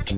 You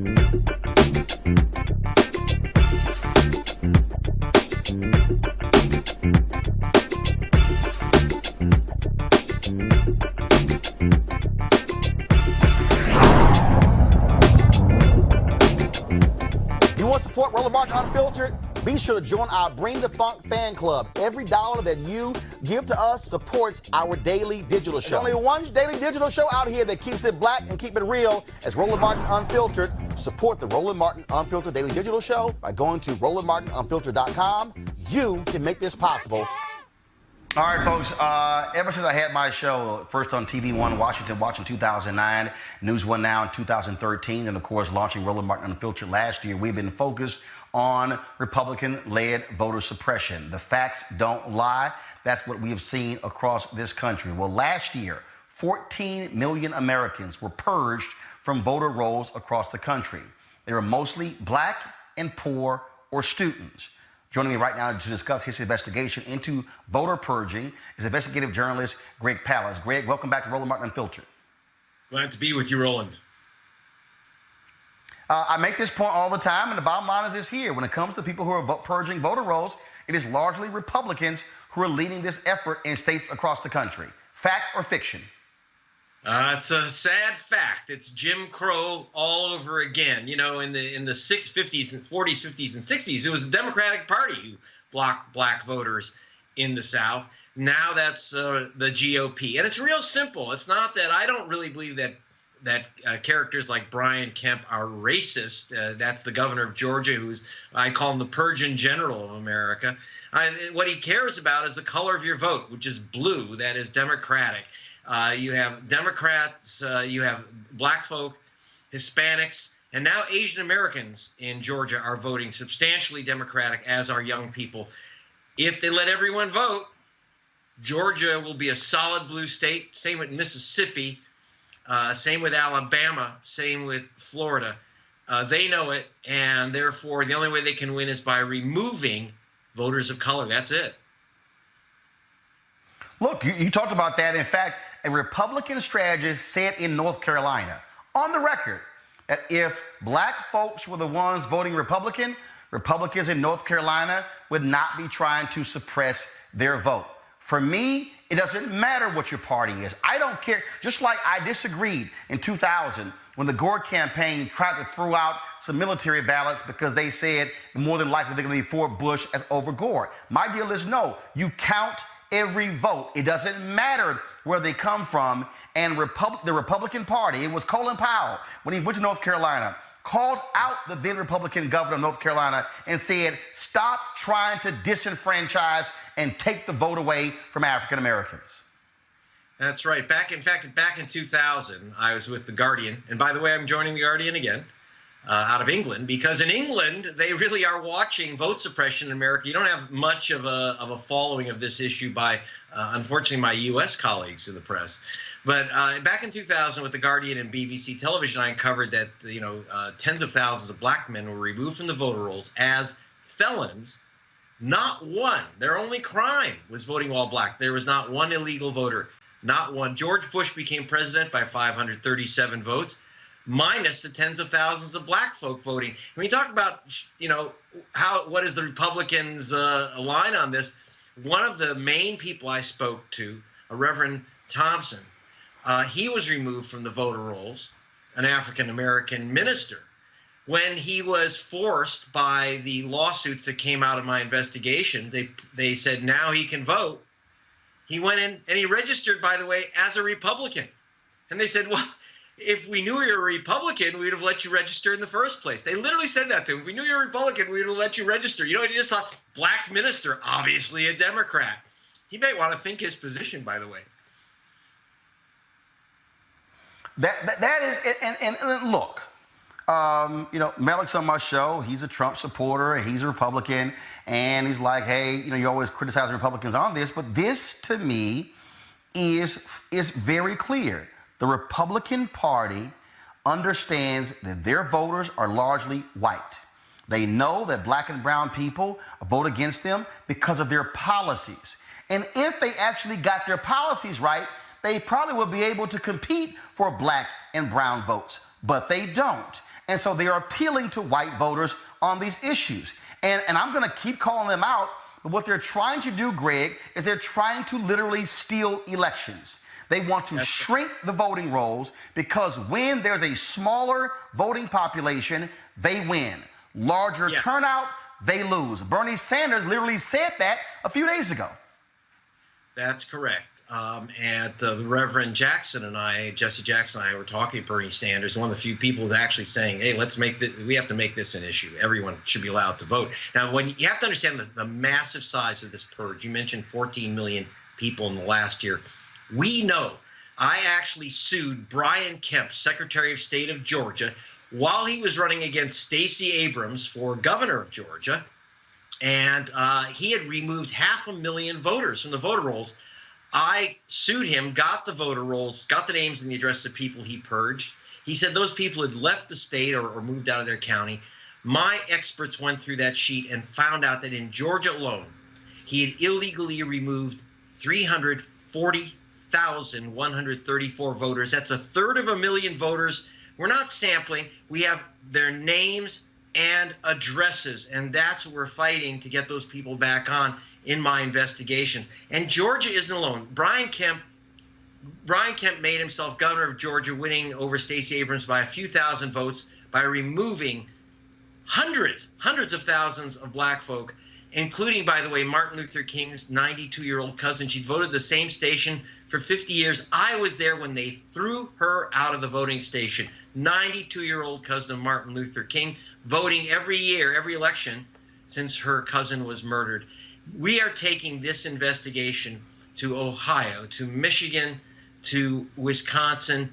want to support Roland Martin Unfiltered? Be sure to join our Bring the Funk fan club. Every dollar that you give to us supports our daily digital show. There's only one daily digital show out here that keeps it black and keep it real. It's Roland Martin Unfiltered. Support the Roland Martin Unfiltered daily digital show by going to RolandMartinUnfiltered.com. You can make this possible. All right, folks, ever since I had my show, first on TV One Washington Watch in 2009, News One Now in 2013, and of course launching Roland Martin Unfiltered last year, we've been focused on Republican-led voter suppression. The facts don't lie. That's what we have seen across this country. Well, last year, 14 million Americans were purged from voter rolls across the country. They were mostly black and poor or students. Joining me right now to discuss his investigation into voter purging is investigative journalist Greg Palast. Greg, welcome back to Roland Martin Unfiltered. Glad to be with you, Roland. I make this point all the time, and the bottom line is this here. When it comes to people who are purging voter rolls, it is largely Republicans who are leading this effort in states across the country. Fact or fiction? It's a sad fact. It's Jim Crow all over again. You know, in the 50s and 40s, 50s, and 60s, it was the Democratic Party who blocked black voters in the South. Now that's the GOP. And it's real simple. It's not that I don't really believe that characters like Brian Kemp are racist. That's the governor of Georgia, I call him the Purgeon General of America. What he cares about is the color of your vote, which is blue. That is Democratic. You have Democrats, you have black folk, Hispanics, and now Asian Americans in Georgia are voting substantially Democratic, as are young people. If they let everyone vote, Georgia will be a solid blue state. Same with Mississippi. Same with Alabama, same with Florida. They know it, and therefore the only way they can win is by removing voters of color. That's it. Look, you talked about that. In fact, a Republican strategist said in North Carolina, on the record, that if black folks were the ones voting Republican, Republicans in North Carolina would not be trying to suppress their vote. For me, it doesn't matter what your party is. I don't care. Just like I disagreed in 2000 when the Gore campaign tried to throw out some military ballots because they said more than likely they're going to be for Bush as over Gore. My deal is no. You count every vote. It doesn't matter where they come from. And the Republican Party, it was Colin Powell, when he went to North Carolina, called out the then Republican governor of North Carolina and said, stop trying to disenfranchise and take the vote away from African Americans. That's right. Back in 2000, I was with The Guardian. And by the way, I'm joining The Guardian again out of England, because in England, they really are watching vote suppression in America. You don't have much of a following of this issue by, unfortunately, my U.S. colleagues in the press. But back in 2000 with The Guardian and BBC Television, I uncovered that, tens of thousands of black men were removed from the voter rolls as felons. Not one. Their only crime was voting all black. There was not one illegal voter. Not one. George Bush became president by 537 votes, minus the tens of thousands of black folk voting. When you talk about, what is the Republicans' line on this? One of the main people I spoke to, a Reverend Thompson, he was removed from the voter rolls, an African-American minister. When he was forced by the lawsuits that came out of my investigation, they said now he can vote. He went in and he registered, by the way, as a Republican. And they said, well, if we knew you were a Republican, we'd have let you register in the first place. They literally said that to him. If we knew you were a Republican, we'd have let you register. He just saw black minister, obviously a Democrat. He may want to think his position, by the way. That is, and look, Malik's on my show. He's a Trump supporter. He's a Republican. And he's like, hey, you always criticize Republicans on this. But this, to me, is very clear. The Republican Party understands that their voters are largely white. They know that black and brown people vote against them because of their policies. And if they actually got their policies right, they probably would be able to compete for black and brown votes. But they don't. And so they are appealing to white voters on these issues. And I'm going to keep calling them out. But what they're trying to do, Greg, is they're trying to literally steal elections. They want to shrink the voting rolls because when there's a smaller voting population, they win. Larger turnout, they lose. Bernie Sanders literally said that a few days ago. That's correct. And the Reverend Jackson and I, Jesse Jackson and I, were talking to Bernie Sanders, one of the few people who's actually saying, hey, we have to make this an issue. Everyone should be allowed to vote. Now, when you have to understand the massive size of this purge, you mentioned 14 million people in the last year. We know I actually sued Brian Kemp, Secretary of State of Georgia, while he was running against Stacey Abrams for governor of Georgia. And he had removed 500,000 voters from the voter rolls. I sued him, got the voter rolls, got the names and the addresses of people he purged. He said those people had left the state or moved out of their county. My experts went through that sheet and found out that in Georgia alone, he had illegally removed 340,134 voters. That's 1/3 voters. We're not sampling. We have their names and addresses, and that's what we're fighting to get those people back on in my investigations. And Georgia isn't alone. Brian Kemp made himself governor of Georgia, winning over Stacey Abrams by a few thousand votes by removing hundreds of thousands of black folk, including, by the way, Martin Luther King's 92-year-old cousin. She'd voted the same station for 50 years. I was there when they threw her out of the voting station. 92-year-old cousin of Martin Luther King, voting every year, every election since her cousin was murdered. We are taking this investigation to Ohio, to Michigan, to Wisconsin,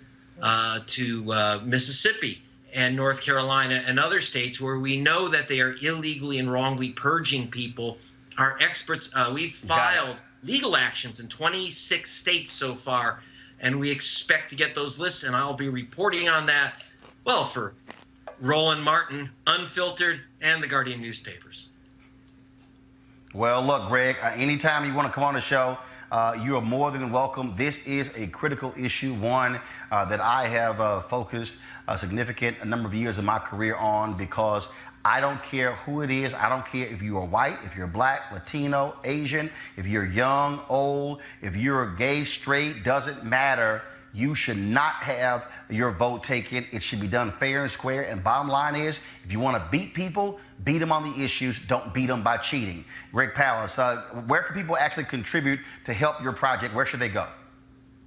to Mississippi and North Carolina and other states where we know that they are illegally and wrongly purging people. Our experts, we've filed legal actions in 26 states so far, and we expect to get those lists, and I'll be reporting on that, well, for Roland Martin, Unfiltered, and the Guardian newspapers. Well, look, Greg, anytime you want to come on the show, you are more than welcome. This is a critical issue, one that I have focused a significant number of years of my career on, because I don't care who it is. I don't care if you are white, if you're black, Latino, Asian, if you're young, old, if you're gay, straight, doesn't matter. You should not have your vote taken. It should be done fair and square. And bottom line is, if you want to beat people, beat them on the issues. Don't beat them by cheating. Greg Palast, where can people actually contribute to help your project? Where should they go?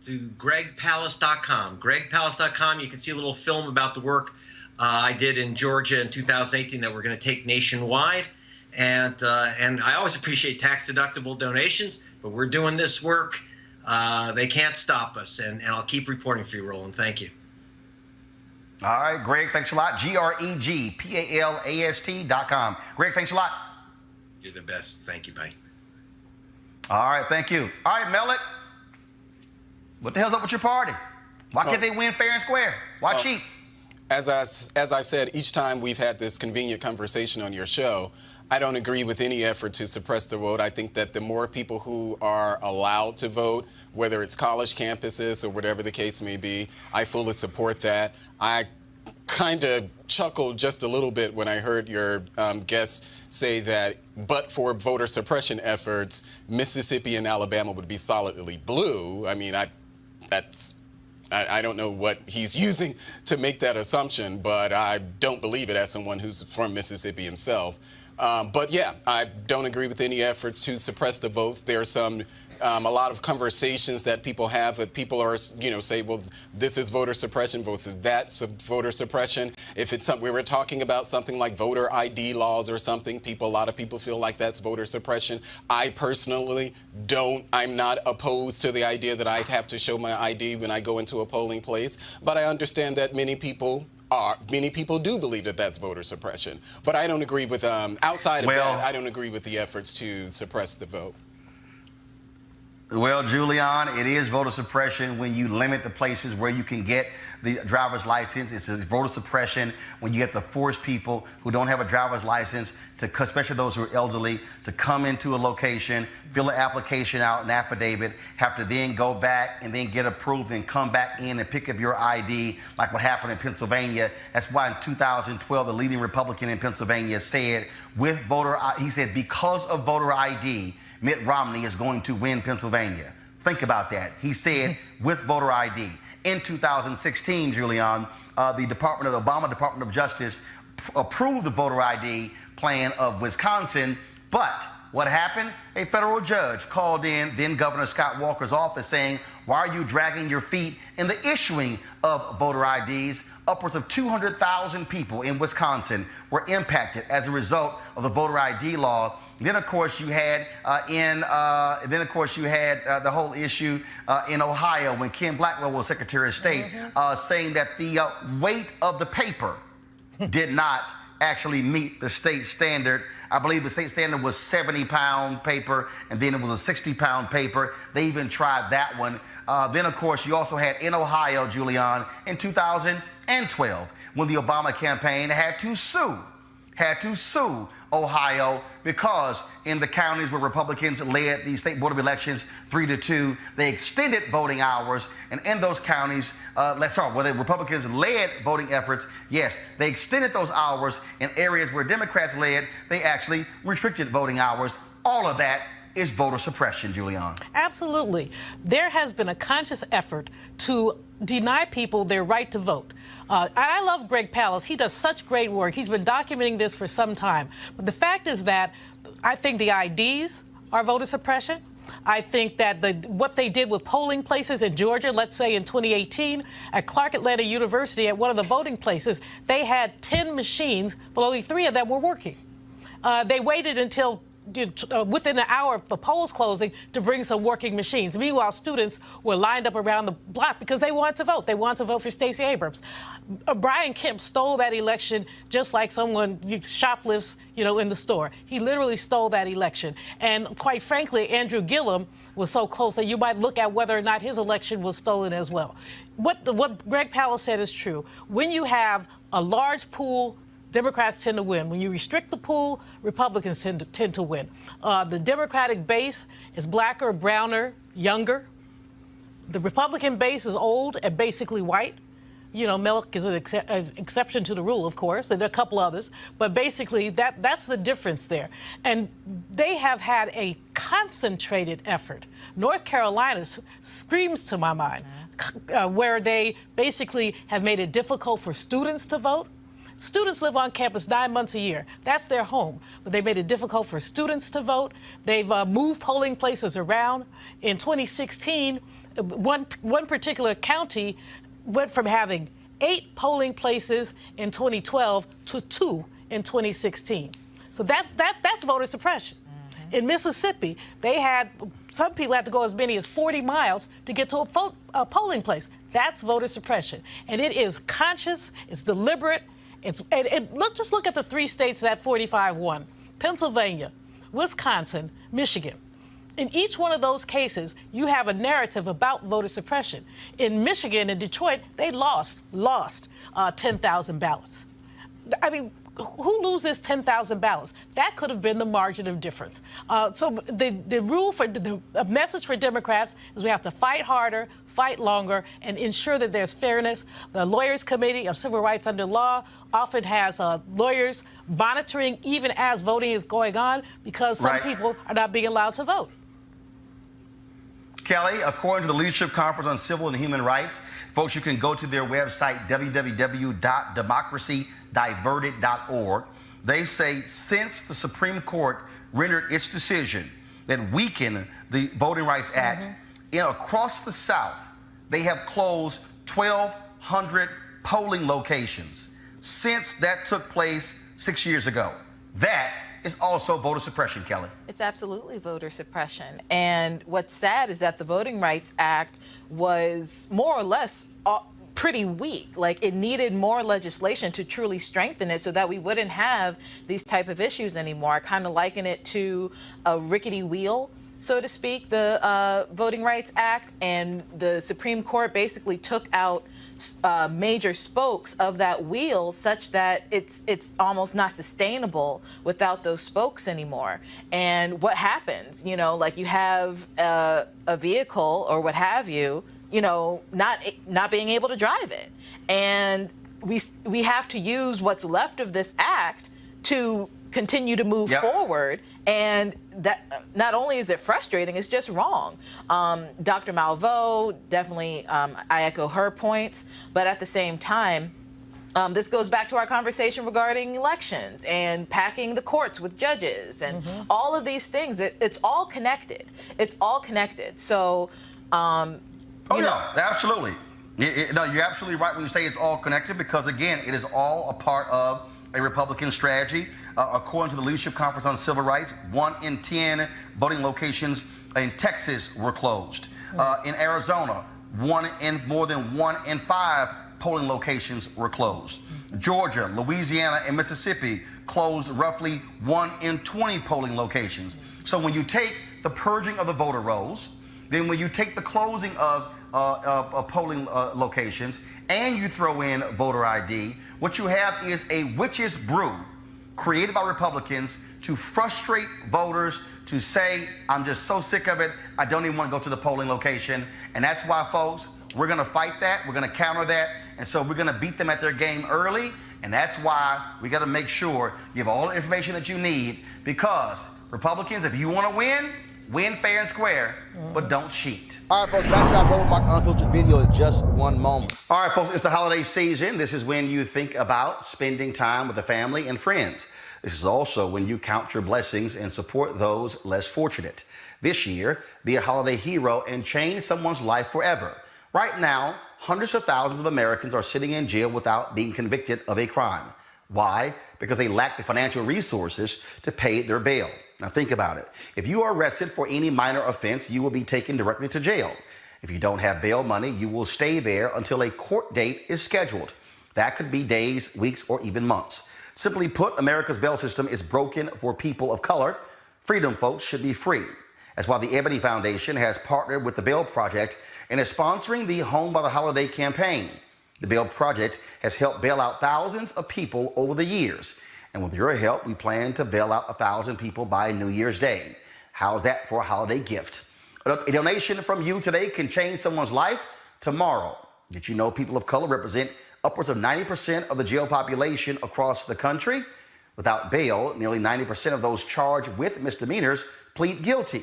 To gregpalast.com. Gregpalast.com. You can see a little film about the work I did in Georgia in 2018 that we're going to take nationwide. And I always appreciate tax-deductible donations, but we're doing this work. They can't stop us, and I'll keep reporting for you, Roland. Thank you. All right, Greg, thanks a lot. GREGPALAST.com. Greg, thanks a lot. You're the best. Thank you. Bye. All right, thank you. All right, Mellet, what the hell's up with your party? Why can't they win fair and square? Why cheat? As I've said, each time we've had this convenient conversation on your show, I don't agree with any effort to suppress the vote. I think that the more people who are allowed to vote, whether it's college campuses or whatever the case may be, I fully support that. I kind of chuckled just a little bit when I heard your guest say that but for voter suppression efforts, Mississippi and Alabama would be solidly blue. I mean, I don't know what he's using to make that assumption, but I don't believe it as someone who's from Mississippi himself. But yeah, I don't agree with any efforts to suppress the votes. There's some a lot of conversations that people have that people are, say, well, this is voter suppression versus that's voter suppression. If it's something we were talking about something like voter ID laws or something, a lot of people feel like that's voter suppression. I personally don't. I'm not opposed to the idea that I'd have to show my ID when I go into a polling place, but I understand that many people do believe that that's voter suppression. But I don't agree with, outside of that, I don't agree with the efforts to suppress the vote. Well, Julian, it is voter suppression when you limit the places where you can get the driver's license. It's voter suppression when you have to force people who don't have a driver's license, to, especially those who are elderly, to come into a location, fill an application out, an affidavit, have to then go back and then get approved and come back in and pick up your ID, like what happened in Pennsylvania. That's why in 2012, the leading Republican in Pennsylvania said, he said, because of voter ID, Mitt Romney is going to win Pennsylvania. Think about that. He said with voter ID. In 2016, Julian, the Obama Department of Justice approved the voter ID plan of Wisconsin, but what happened? A federal judge called in then Governor Scott Walker's office saying, why are you dragging your feet in the issuing of voter IDs? Upwards of 200,000 people in Wisconsin were impacted as a result of the voter ID law. Then, of course, you had the whole issue in Ohio when Ken Blackwell was Secretary of State, saying that the weight of the paper did not actually meet the state standard. I believe the state standard was 70-pound paper, and then it was a 60-pound paper. They even tried that one. Then, of course, you also had in Ohio, Julian, in 2012, when the Obama campaign had to sue Ohio because in the counties where Republicans led the state board of elections 3-2, they extended voting hours. And in those counties, where the Republicans led voting efforts, yes, they extended those hours. In areas where Democrats led, they actually restricted voting hours. All of that is voter suppression, Julian. Absolutely. There has been a conscious effort to deny people their right to vote. I love Greg Palast. He does such great work. He's been documenting this for some time. But the fact is that I think the IDs are voter suppression. I think that what they did with polling places in Georgia, let's say in 2018, at Clark Atlanta University, at one of the voting places, they had 10 machines, but only 3 of them were working. They waited until within an hour of the polls closing to bring some working machines. Meanwhile, students were lined up around the block because they wanted to vote. They wanted to vote for Stacey Abrams. Brian Kemp stole that election just like someone shoplifts, in the store. He literally stole that election. And quite frankly, Andrew Gillum was so close that you might look at whether or not his election was stolen as well. What Greg Palast said is true. When you have a large pool, Democrats tend to win. When you restrict the pool, Republicans tend to win. The Democratic base is blacker, browner, younger. The Republican base is old and basically white. Milk is an exception to the rule, of course. There are a couple others. But basically, that's the difference there. And they have had a concentrated effort. North Carolina screams to my mind, where they basically have made it difficult for students to vote. Students live on campus 9 months a year. That's their home. But they made it difficult for students to vote. They've moved polling places around. In 2016, one particular county went from having 8 polling places in 2012 to 2 in 2016. So that's voter suppression. In Mississippi, some people had to go as many as 40 miles to get to a polling place. That's voter suppression. And it is conscious, it's deliberate. Let's just look at the 3 states that 45 won: Pennsylvania, Wisconsin, Michigan. In each one of those cases, you have a narrative about voter suppression. In Michigan and Detroit, they lost 10,000 ballots. I mean, who loses 10,000 ballots? That could have been the margin of difference. So the message for Democrats is we have to fight harder, fight longer, and ensure that there's fairness. The Lawyers Committee of Civil Rights Under Law often has lawyers monitoring even as voting is going on because some people are not being allowed to vote. Kelly, according to the Leadership Conference on Civil and Human Rights, folks, you can go to their website, www.democracydiverted.org. They say since the Supreme Court rendered its decision that weakened the Voting Rights Act, across the South, they have closed 1,200 polling locations since that took place 6 years ago. That is also voter suppression, Kelly. It's absolutely voter suppression. And what's sad is that the Voting Rights Act was more or less pretty weak. Like, it needed more legislation to truly strengthen it so that we wouldn't have these type of issues anymore. I kind of liken it to a rickety wheel so to speak, the Voting Rights Act, and the Supreme Court basically took out major spokes of that wheel, such that it's almost not sustainable without those spokes anymore. And what happens? You know, like you have a vehicle or what have you, you know, not being able to drive it, and we have to use what's left of this act to continue to move forward. And that not only is it frustrating, it's just wrong. Dr. Malveaux, definitely, I echo her points, but at the same time, this goes back to our conversation regarding elections and packing the courts with judges and all of these things. That it's all connected. It's all connected. So, absolutely. No, you're absolutely right when you say it's all connected, because again, it is all a part of a Republican strategy. According to the Leadership Conference on Civil Rights, 1 in 10 voting locations in Texas were closed. In Arizona, more than 1 in 5 polling locations were closed. Georgia, Louisiana, and Mississippi closed roughly 1 in 20 polling locations. So when you take the purging of the voter rolls, then when you take the closing of polling locations, and you throw in voter ID, what you have is a witch's brew created by Republicans to frustrate voters, to say, I'm just so sick of it, I don't even want to go to the polling location. And that's why, folks, we're going to fight that, we're going to counter that, and so we're going to beat them at their game early. And that's why we got to make sure you have all the information that you need, because Republicans, if you want to win fair and square, but don't cheat. All right, folks, back to our Roland Martin Unfiltered video in just one moment. All right, folks, it's the holiday season. This is when you think about spending time with the family and friends. This is also when you count your blessings and support those less fortunate. This year, be a holiday hero and change someone's life forever. Right now, hundreds of thousands of Americans are sitting in jail without being convicted of a crime. Why? Because they lack the financial resources to pay their bail. Now think about it. If you are arrested for any minor offense, you will be taken directly to jail. If you don't have bail money, you will stay there until a court date is scheduled. That could be days, weeks, or even months. Simply put, America's bail system is broken for people of color. Freedom, folks, should be free. That's why the Ebony Foundation has partnered with the Bail Project and is sponsoring the Home by the Holiday campaign. The Bail Project has helped bail out thousands of people over the years. And with your help, we plan to bail out 1,000 people by New Year's Day. How's that for a holiday gift? A donation from you today can change someone's life tomorrow. Did you know people of color represent upwards of 90% of the jail population across the country? Without bail, nearly 90% of those charged with misdemeanors plead guilty.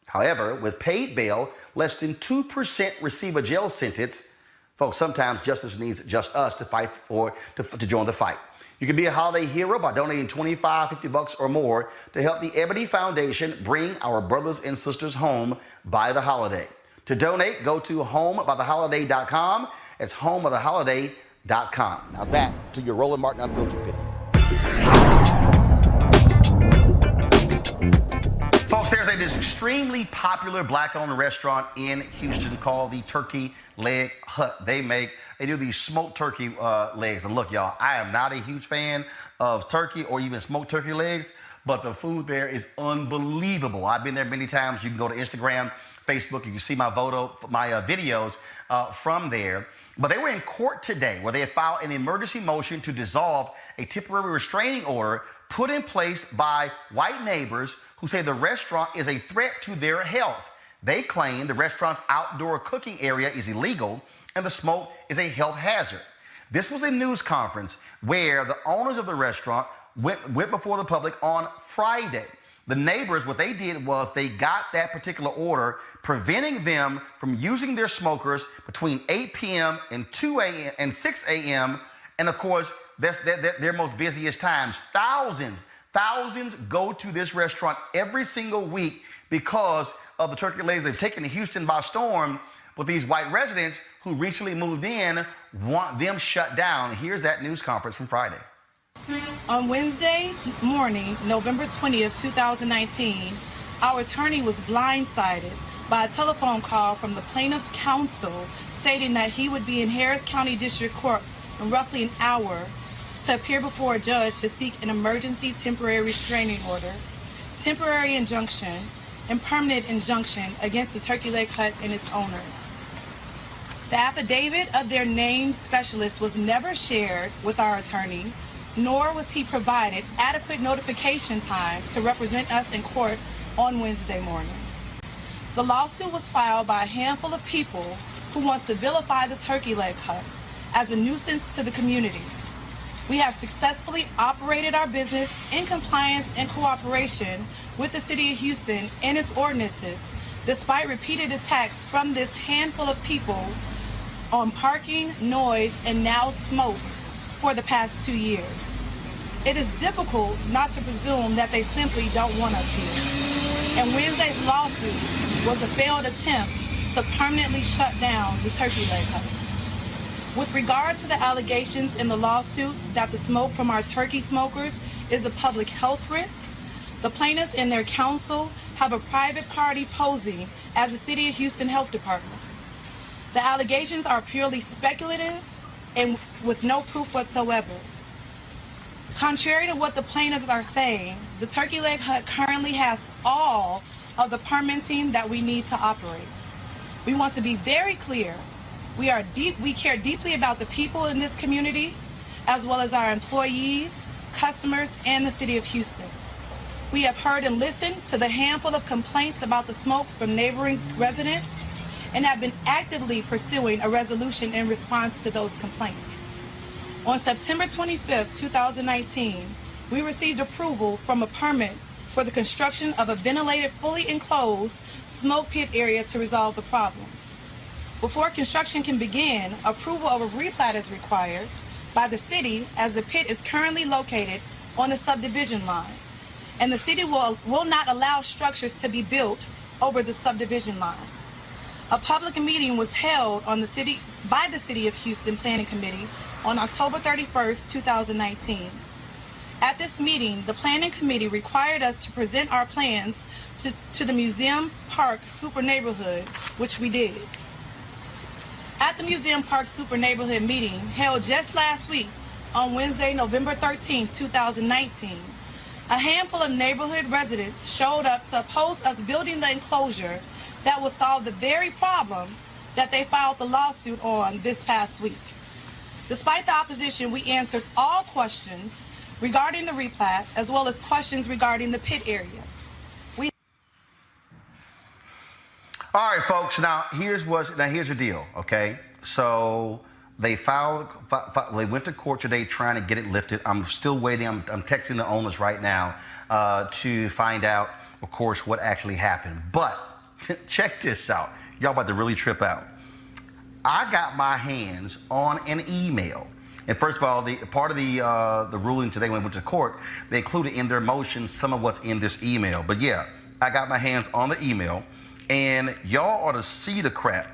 However, with paid bail, less than 2% receive a jail sentence. Folks, sometimes justice needs just us to fight to join the fight. You can be a holiday hero by donating $25, $50 or more to help the Ebony Foundation bring our brothers and sisters home by the holiday. To donate, go to homebytheholiday.com. It's homebytheholiday.com. Now back to your Roland Martin Unfiltered video. Folks, there's this extremely popular black-owned restaurant in Houston called the Turkey Leg Hut. They do these smoked turkey legs. And look, y'all, I am not a huge fan of turkey or even smoked turkey legs, but the food there is unbelievable. I've been there many times. You can go to Instagram, Facebook. You can see my videos from there. But they were in court today where they had filed an emergency motion to dissolve a temporary restraining order put in place by white neighbors who say the restaurant is a threat to their health. They claim the restaurant's outdoor cooking area is illegal and the smoke is a health hazard. This was a news conference where the owners of the restaurant went before the public on Friday. The neighbors, what they did was they got that particular order preventing them from using their smokers between 8 p.m. and 2 a.m. and 6 a.m. And of course, that's their most busiest times. Thousands go to this restaurant every single week because of the turkey legs. They've taken Houston by storm, but these white residents who recently moved in want them shut down. Here's that news conference from Friday. On Wednesday morning, November 20th, 2019, our attorney was blindsided by a telephone call from the plaintiff's counsel stating that he would be in Harris County District Court in roughly an hour to appear before a judge to seek an emergency temporary restraining order, temporary injunction, and permanent injunction against the Turkey Leg Hut and its owners. The affidavit of their named specialist was never shared with our attorney, nor was he provided adequate notification time to represent us in court on Wednesday morning. The lawsuit was filed by a handful of people who want to vilify the Turkey Leg Hut as a nuisance to the community. We have successfully operated our business in compliance and cooperation with the City of Houston and its ordinances, despite repeated attacks from this handful of people on parking, noise, and now smoke for the past 2 years. It is difficult not to presume that they simply don't want us here. And Wednesday's lawsuit was a failed attempt to permanently shut down the Turkey Leg Hut. With regard to the allegations in the lawsuit that the smoke from our turkey smokers is a public health risk, the plaintiffs and their counsel have a private party posing as the City of Houston Health Department. The allegations are purely speculative and with no proof whatsoever. Contrary to what the plaintiffs are saying, the Turkey Leg Hut currently has all of the permitting that we need to operate. We want to be very clear. We care deeply about the people in this community, as well as our employees, customers, and the City of Houston. We have heard and listened to the handful of complaints about the smoke from neighboring residents and have been actively pursuing a resolution in response to those complaints. On September 25, 2019, we received approval from a permit for the construction of a ventilated, fully enclosed smoke pit area to resolve the problem. Before construction can begin, approval of a replat is required by the city, as the pit is currently located on the subdivision line, and the city will not allow structures to be built over the subdivision line. A public meeting was held by the City of Houston Planning Committee on October 31st, 2019. At this meeting, the Planning Committee required us to present our plans to the Museum Park Super Neighborhood, which we did. At the Museum Park Super Neighborhood meeting held just last week on Wednesday, November 13, 2019, a handful of neighborhood residents showed up to oppose us building the enclosure that will solve the very problem that they filed the lawsuit on this past week. Despite the opposition, we answered all questions regarding the replat, as well as questions regarding the pit area. All right, folks. Now here's the deal. Okay, so they they went to court today trying to get it lifted. I'm still waiting. I'm texting the owners right now to find out, of course, what actually happened. But check this out. Y'all about to really trip out. I got my hands on an email. And first of all, part of the ruling today when we went to court, they included in their motion some of what's in this email. But yeah, I got my hands on the email. And y'all ought to see the crap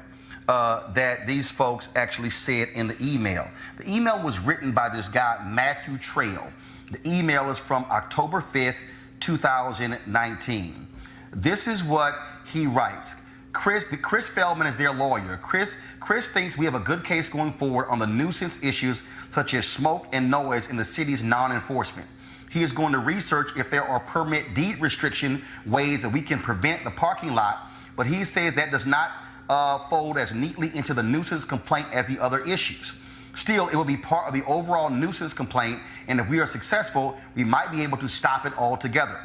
that these folks actually said in the email. The email was written by this guy, Matthew Trail. The email is from October 5th, 2019. This is what he writes. Chris Feldman is their lawyer. Chris thinks we have a good case going forward on the nuisance issues such as smoke and noise in the city's non-enforcement. He is going to research if there are permit deed restriction ways that we can prevent the parking lot, but he says that does not fold as neatly into the nuisance complaint as the other issues. Still, it will be part of the overall nuisance complaint, and if we are successful, we might be able to stop it altogether.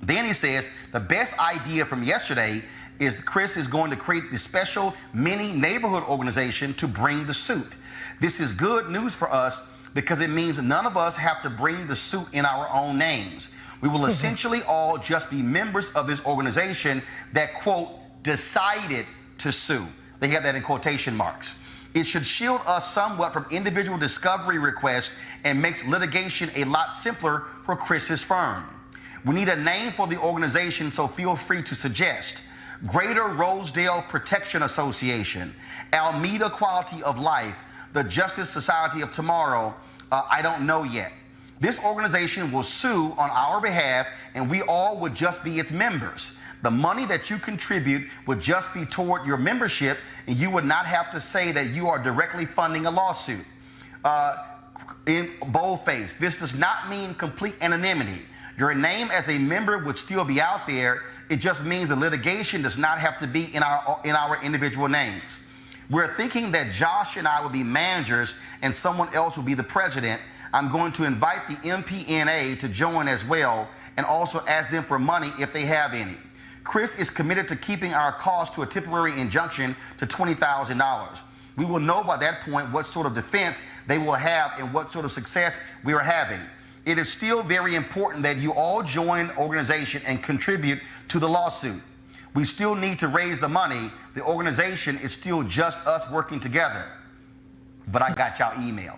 Then he says the best idea from yesterday is Chris is going to create the special mini neighborhood organization to bring the suit. This is good news for us because it means none of us have to bring the suit in our own names. We will essentially all just be members of this organization that, quote, decided to sue. They have that in quotation marks. It should shield us somewhat from individual discovery requests and makes litigation a lot simpler for Chris's firm. We need a name for the organization, so feel free to suggest. Greater Rosedale Protection Association, Alameda Quality of Life, the Justice Society of Tomorrow, I don't know yet. This organization will sue on our behalf, and we all would just be its members. The money that you contribute would just be toward your membership, and you would not have to say that you are directly funding a lawsuit. in boldface, this does not mean complete anonymity. Your name as a member would still be out there. It just means the litigation does not have to be in our individual names. We're thinking that Josh and I will be managers and someone else will be the president. I'm going to invite the MPNA to join as well and also ask them for money if they have any. Chris is committed to keeping our costs to a temporary injunction to $20,000. We will know by that point what sort of defense they will have and what sort of success we are having. It is still very important that you all join an organization and contribute to the lawsuit. We still need to raise the money. The organization is still just us working together. But I got y'all email.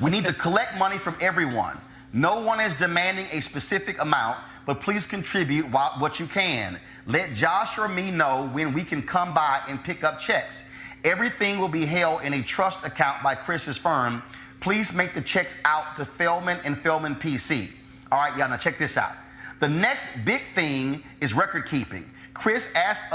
We need to collect money from everyone. No one is demanding a specific amount, but please contribute what you can. Let Josh or me know when we can come by and pick up checks. Everything will be held in a trust account by Chris's firm. Please make the checks out to Feldman and Feldman PC. All right, y'all, now check this out. The next big thing is record keeping. Chris asked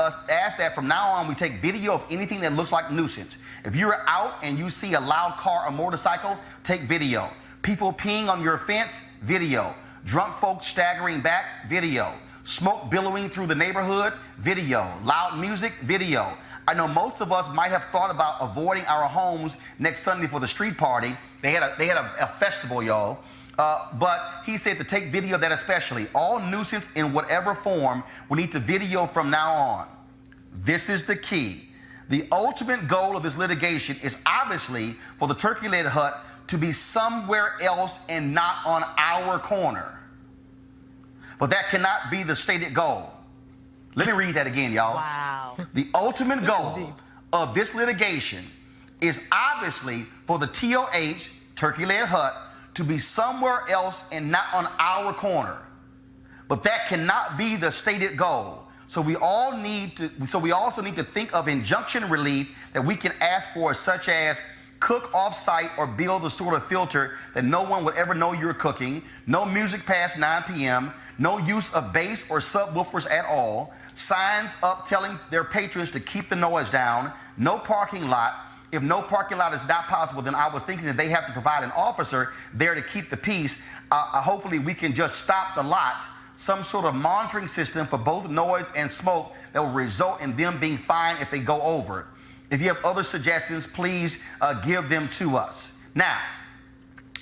that from now on we take video of anything that looks like nuisance. If you're out and you see a loud car or motorcycle, take video. People peeing on your fence, video. Drunk folks staggering back, video. Smoke billowing through the neighborhood, video. Loud music, video. I know most of us might have thought about avoiding our homes next Sunday for the street party. They had a festival, y'all. But he said to take video of that especially. All nuisance in whatever form, we need to video from now on. This is the key. The ultimate goal of this litigation is obviously for the turkey-leg hut to be somewhere else and not on our corner. But that cannot be the stated goal. Let me read that again, y'all. Wow. The ultimate goal of this litigation is obviously for the TOH, Turkey-Leg Hut, to be somewhere else and not on our corner. But that cannot be the stated goal. So we also need to think of injunction relief that we can ask for, such as cook off-site or build a sort of filter that no one would ever know you're cooking, no music past 9 p.m., no use of bass or subwoofers at all, signs up telling their patrons to keep the noise down, no parking lot. If no parking lot is not possible, then I was thinking that they have to provide an officer there to keep the peace. Hopefully we can just stop the lot, some sort of monitoring system for both noise and smoke that will result in them being fined if they go over. If you have other suggestions, please give them to us. Now,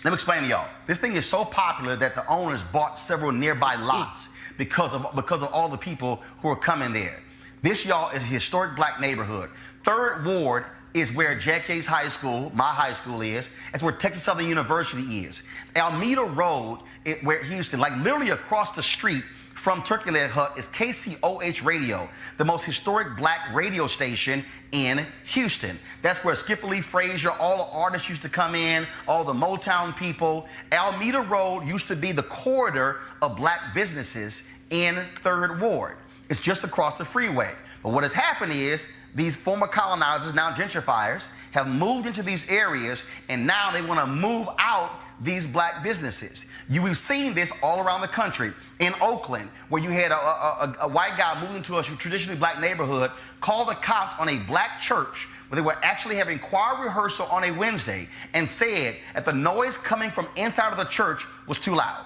let me explain to y'all. This thing is so popular that the owners bought several nearby lots because of all the people who are coming there. This, y'all, is a historic black neighborhood. 3rd Ward is where JFK's high school, my high school is. That's where Texas Southern University is. Alameda Road, where Houston, like literally across the street from Turkey-Leg Hut, is KCOH Radio, the most historic black radio station in Houston. That's where Skipper Lee Frazier, all the artists used to come in, all the Motown people. Alameda Road used to be the corridor of black businesses in 3rd Ward. It's just across the freeway. But what has happened is these former colonizers, now gentrifiers, have moved into these areas, and now they want to move out these black businesses. We've seen this all around the country. In Oakland, where you had a white guy moving into a traditionally black neighborhood, called the cops on a black church where they were actually having choir rehearsal on a Wednesday, and said that the noise coming from inside of the church was too loud.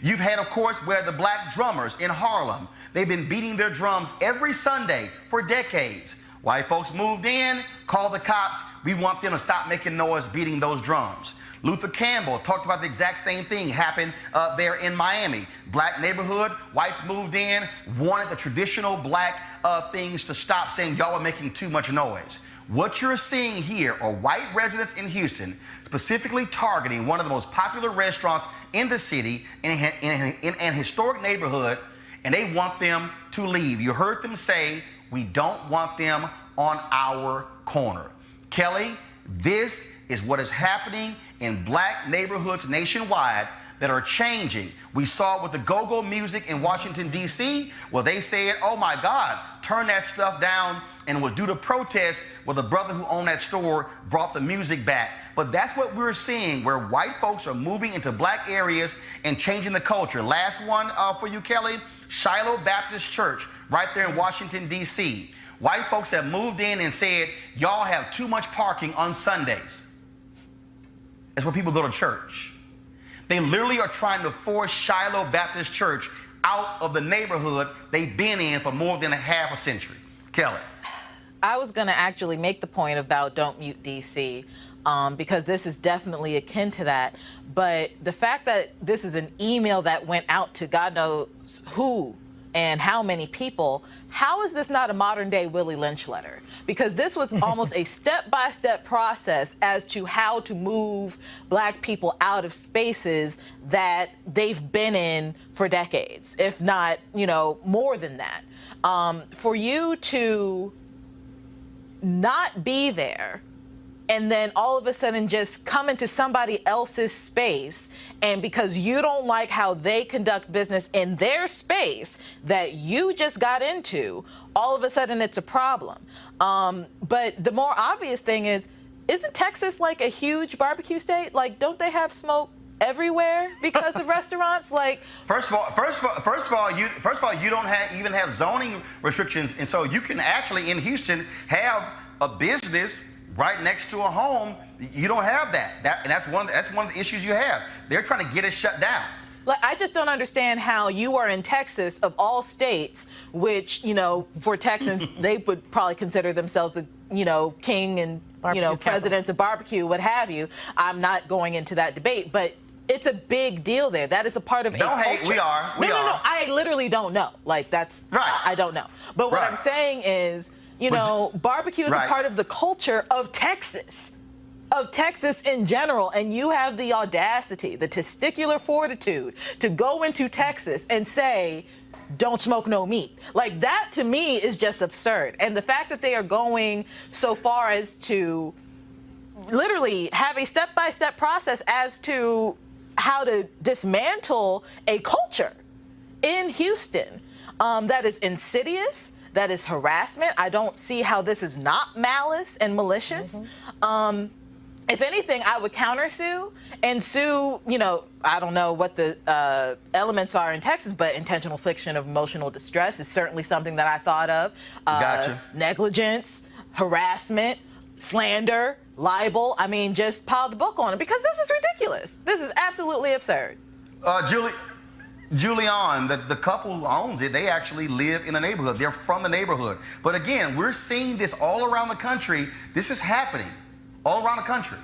You've had, of course, where the black drummers in Harlem, they've been beating their drums every Sunday for decades. White folks moved in, called the cops. We want them to stop making noise beating those drums. Luther Campbell talked about the exact same thing happened there in Miami. Black neighborhood, whites moved in, wanted the traditional black things to stop, saying y'all are making too much noise. What you're seeing here are white residents in Houston specifically targeting one of the most popular restaurants in the city in an historic neighborhood, and they want them to leave. You heard them say, we don't want them on our corner. Kelly, this is what is happening in black neighborhoods nationwide that are changing. We saw with the go-go music in Washington, D.C., where they said, oh my God, turn that stuff down, and it was due to protest where the brother who owned that store brought the music back. But that's what we're seeing, where white folks are moving into black areas and changing the culture. Last one for you, Kelly, Shiloh Baptist Church, right there in Washington, D.C. White folks have moved in and said, y'all have too much parking on Sundays. is where people go to church. They literally are trying to force Shiloh Baptist Church out of the neighborhood they've been in for more than a half a century. Kelly. I was going to actually make the point about Don't Mute DC, because this is definitely akin to that. But the fact that this is an email that went out to God knows who and how many people, how is this not a modern-day Willie Lynch letter? Because this was almost a step-by-step process as to how to move Black people out of spaces that they've been in for decades, if not, more than that. For you to not be there and then all of a sudden just come into somebody else's space, and because you don't like how they conduct business in their space that you just got into, all of a sudden it's a problem. But the more obvious thing is, isn't Texas like a huge barbecue state? Like, don't they have smoke everywhere because of restaurants? Like, first of all, you don't even have zoning restrictions, and so you can actually in Houston have a business right next to a home. You don't have that. And that's one of the issues you have. They're trying to get it shut down. Like, I just don't understand how you are in Texas, of all states, which, for Texans, they would probably consider themselves the, king and, presidents of barbecue, what have you. I'm not going into that debate, but it's a big deal there. That is a part of a culture. Don't hate. We are. No. I literally don't know. Like, that's right. I don't know. But what I'm saying is, barbecue is a part of the culture of Texas. Of Texas in general, and you have the audacity, the testicular fortitude to go into Texas and say, don't smoke no meat. Like, that to me is just absurd. And the fact that they are going so far as to literally have a step-by-step process as to how to dismantle a culture in Houston that is insidious, that is harassment. I don't see how this is not malice and malicious. If anything, I would countersue and sue, I don't know what the elements are in Texas, but intentional infliction of emotional distress is certainly something that I thought of. Gotcha. Negligence, harassment, slander, libel. I mean, just pile the book on it, because this is ridiculous. This is absolutely absurd. Julian, the couple who owns it, they actually live in the neighborhood. They're from the neighborhood. But again, we're seeing this all around the country. This is happening all around the country.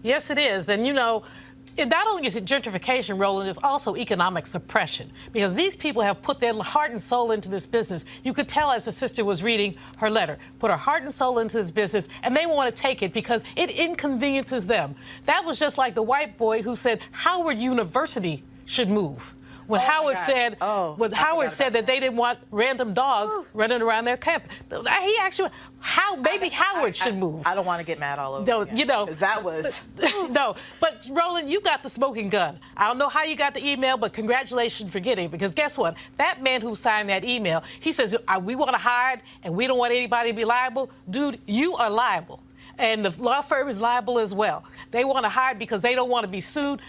Yes, it is. And, it not only is it gentrification, Roland, it's also economic suppression, because these people have put their heart and soul into this business. You could tell as the sister was reading her letter, put her heart and soul into this business, and they want to take it because it inconveniences them. That was just like the white boy who said Howard University should move. When Howard said that they didn't want random dogs running around their campus. He actually, Howard should move. I don't want to get mad all over again, because that was... No, but Roland, you got the smoking gun. I don't know how you got the email, but congratulations for getting it, because guess what? That man who signed that email, he says, we want to hide and we don't want anybody to be liable. Dude, you are liable. And the law firm is liable as well. They want to hide because they don't want to be sued.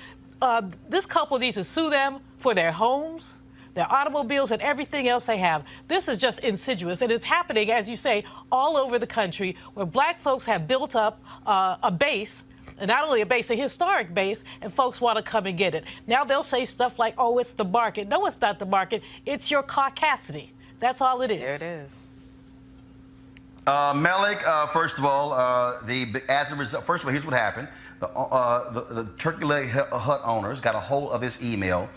This couple needs to sue them for their homes, their automobiles, and everything else they have. This is just insidious, and it's happening, as you say, all over the country, where Black folks have built up a base, and not only a base, a historic base, and folks want to come and get it. Now they'll say stuff like, oh, it's the market. No, it's not the market. It's your caucasity. That's all it is. There it is. Melik, first of all, first of all, here's what happened. The Turkey Leg Hut owners got a hold of this email,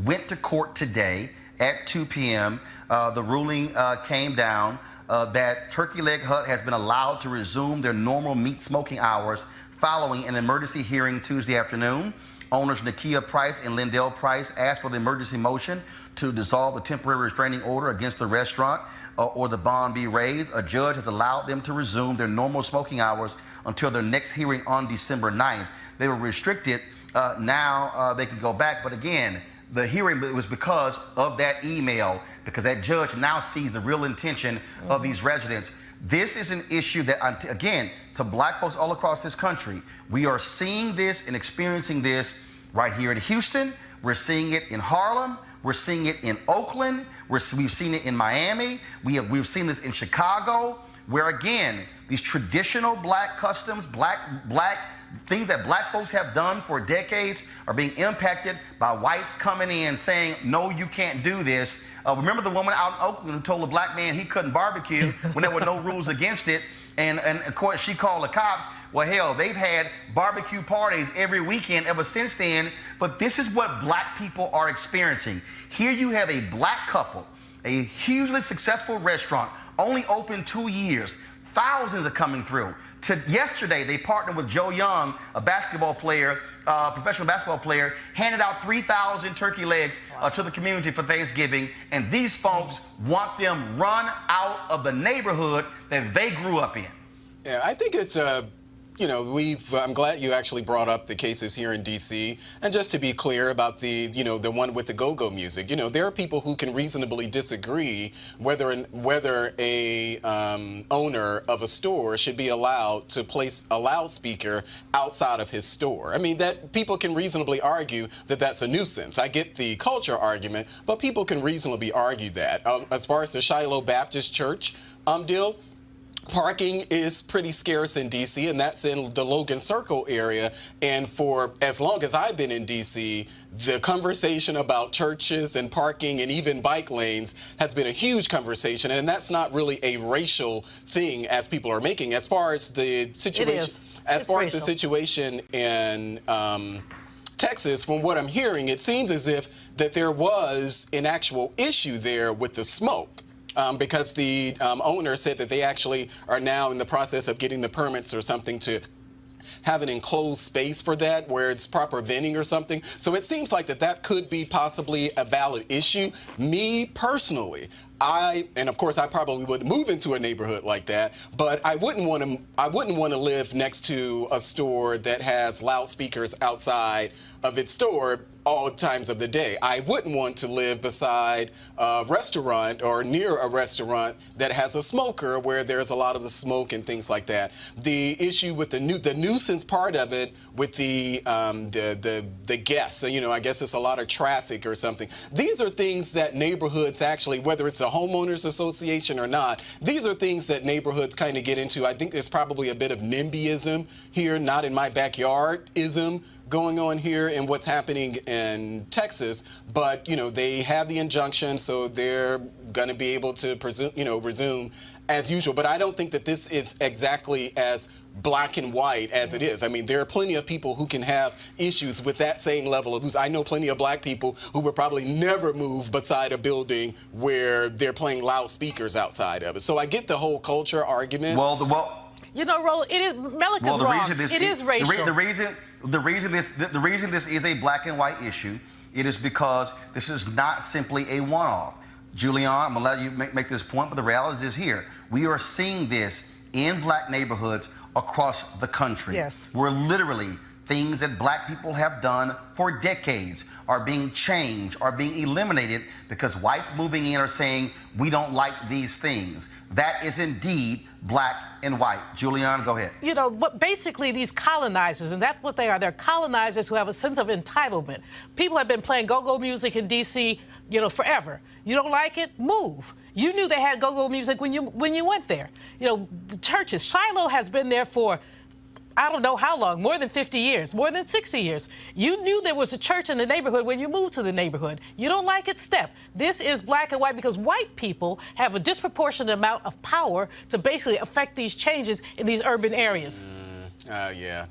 went to court today at 2 p.m. The ruling came down that Turkey Leg Hut has been allowed to resume their normal meat smoking hours following an emergency hearing Tuesday afternoon. Owners Nakia Price and Lindell Price asked for the emergency motion to dissolve the temporary restraining order against the restaurant or the bond be raised. A judge has allowed them to resume their normal smoking hours until their next hearing on December 9th. They were restricted. Now they can go back. But again, the hearing was because of that email, because that judge now sees the real intention of these residents. This is an issue that, again, to Black folks all across this country, we are seeing this and experiencing this right here in Houston. We're seeing it in Harlem. We're seeing it in Oakland. We've seen it in Miami. We've seen this in Chicago, where again, these traditional Black customs, black things that black folks have done for decades are being impacted by whites coming in saying, no, you can't do this. Remember the woman out in Oakland who told a black man he couldn't barbecue when there were no rules against it? And of course, she called the cops. Well, hell, they've had barbecue parties every weekend ever since then. But this is what black people are experiencing. Here you have a black couple, a hugely successful restaurant, only open 2 years. Thousands are coming through. Yesterday, they partnered with Joe Young, a basketball player, professional basketball player, handed out 3,000 turkey legs to the community for Thanksgiving. And these folks want them run out of the neighborhood that they grew up in. Yeah, I think it's you know, I'm glad you actually brought up the cases here in D.C. And just to be clear about the one with the go-go music, there are people who can reasonably disagree whether a owner of a store should be allowed to place a loudspeaker outside of his store. I mean, that people can reasonably argue that that's a nuisance. I get the culture argument, but people can reasonably argue that. As far as the Shiloh Baptist Church deal, parking is pretty scarce in D.C., and that's in the Logan Circle area. And for as long as I've been in D.C., the conversation about churches and parking and even bike lanes has been a huge conversation. And that's not really a racial thing as people are making. As far as the situation, the situation in Texas, from what I'm hearing, it seems as if that there was an actual issue there with the smoke. Because the owner said that they actually are now in the process of getting the permits or something to have an enclosed space for that where it's proper venting or something. So it seems like that could be possibly a valid issue. Me personally, and of course I probably would move into a neighborhood like that, but I wouldn't want to live next to a store that has loudspeakers outside of its store all times of the day. I wouldn't want to live beside a restaurant or near a restaurant that has a smoker where there's a lot of the smoke and things like that. The issue with the nuisance part of it with the guests, I guess it's a lot of traffic or something. These are things that neighborhoods actually, whether it's a homeowners association or not, these are things that neighborhoods kind of get into. I think there's probably a bit of NIMBYism here, not in my backyard-ism going on here and what's happening in Texas, but they have the injunction, so they're going to be able to resume as usual. But I don't think that this is exactly as black and white as it is. I mean, there are plenty of people who can have issues with that same level of I know plenty of black people who would probably never move beside a building where they're playing loudspeakers outside of it. So I get the whole culture argument. Roland, it is wrong. It is racial. The reason this is a black and white issue, it is because this is not simply a one-off. Julian, I'm gonna let you make this point, but the reality is here. We are seeing this in black neighborhoods across the country. Yes. Where literally things that black people have done for decades are being changed, are being eliminated because whites moving in are saying, we don't like these things. That is indeed black and white. Julian, go ahead. But basically these colonizers, and that's what they are. They're colonizers who have a sense of entitlement. People have been playing go-go music in D.C., forever. You don't like it? Move. You knew they had go-go music when you went there. The churches. Shiloh has been there for I don't know how long, more than 50 years, more than 60 years. You knew there was a church in the neighborhood when you moved to the neighborhood. You don't like it? Step. This is black and white because white people have a disproportionate amount of power to basically affect these changes in these urban areas. Yeah,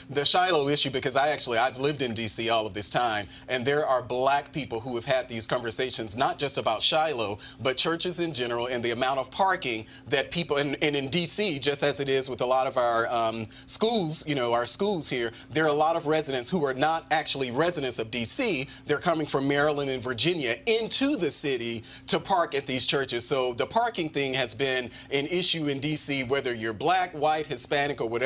the Shiloh issue, because I've lived in D.C. all of this time, and there are black people who have had these conversations, not just about Shiloh, but churches in general, and the amount of parking that people, and in D.C., just as it is with a lot of our schools, our schools here, there are a lot of residents who are not actually residents of D.C. They're coming from Maryland and Virginia into the city to park at these churches. So the parking thing has been an issue in D.C., whether you're black, white, Hispanic, or whatever.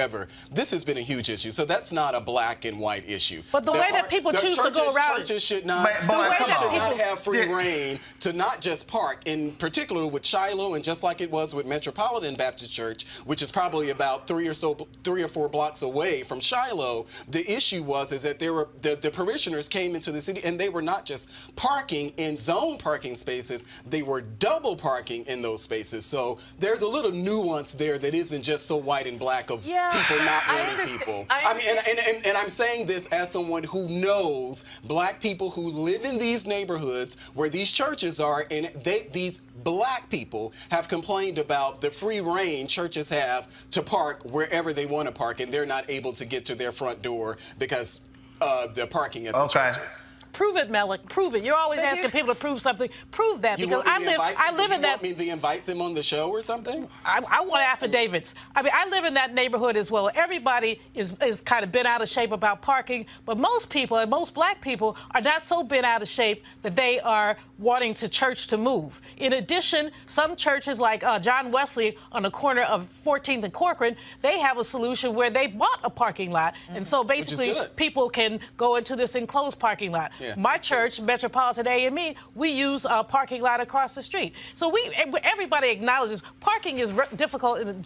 This has been a huge issue. So that's not a black and white issue. But the way that people choose to go around, churches should not have free reign to not just park, in particular with Shiloh, and just like it was with Metropolitan Baptist Church, which is probably about 3 or 4 blocks away from Shiloh. The issue was that there were the parishioners came into the city, and they were not just parking in zone parking spaces, they were double parking in those spaces. So there's a little nuance there that isn't just so white and black of people not I wanting understand- people. I mean, and I'm saying this as someone who knows black people who live in these neighborhoods where these churches are, and these black people have complained about the free reign churches have to park wherever they want to park, and they're not able to get to their front door because of the parking at the churches. Prove it, Malik. Prove it. You're always asking people to prove something. Prove that, because I live in that. You want me to invite them on the show or something? I want affidavits. I mean, I live in that neighborhood as well. Everybody is kind of bent out of shape about parking, but most people, and most black people, are not so bent out of shape that they are wanting to church to move. In addition, some churches like John Wesley on the corner of 14th and Corcoran, they have a solution where they bought a parking lot, and so basically people can go into this enclosed parking lot. Yeah. My church, Metropolitan AME, we use a parking lot across the street. So everybody acknowledges parking is difficult in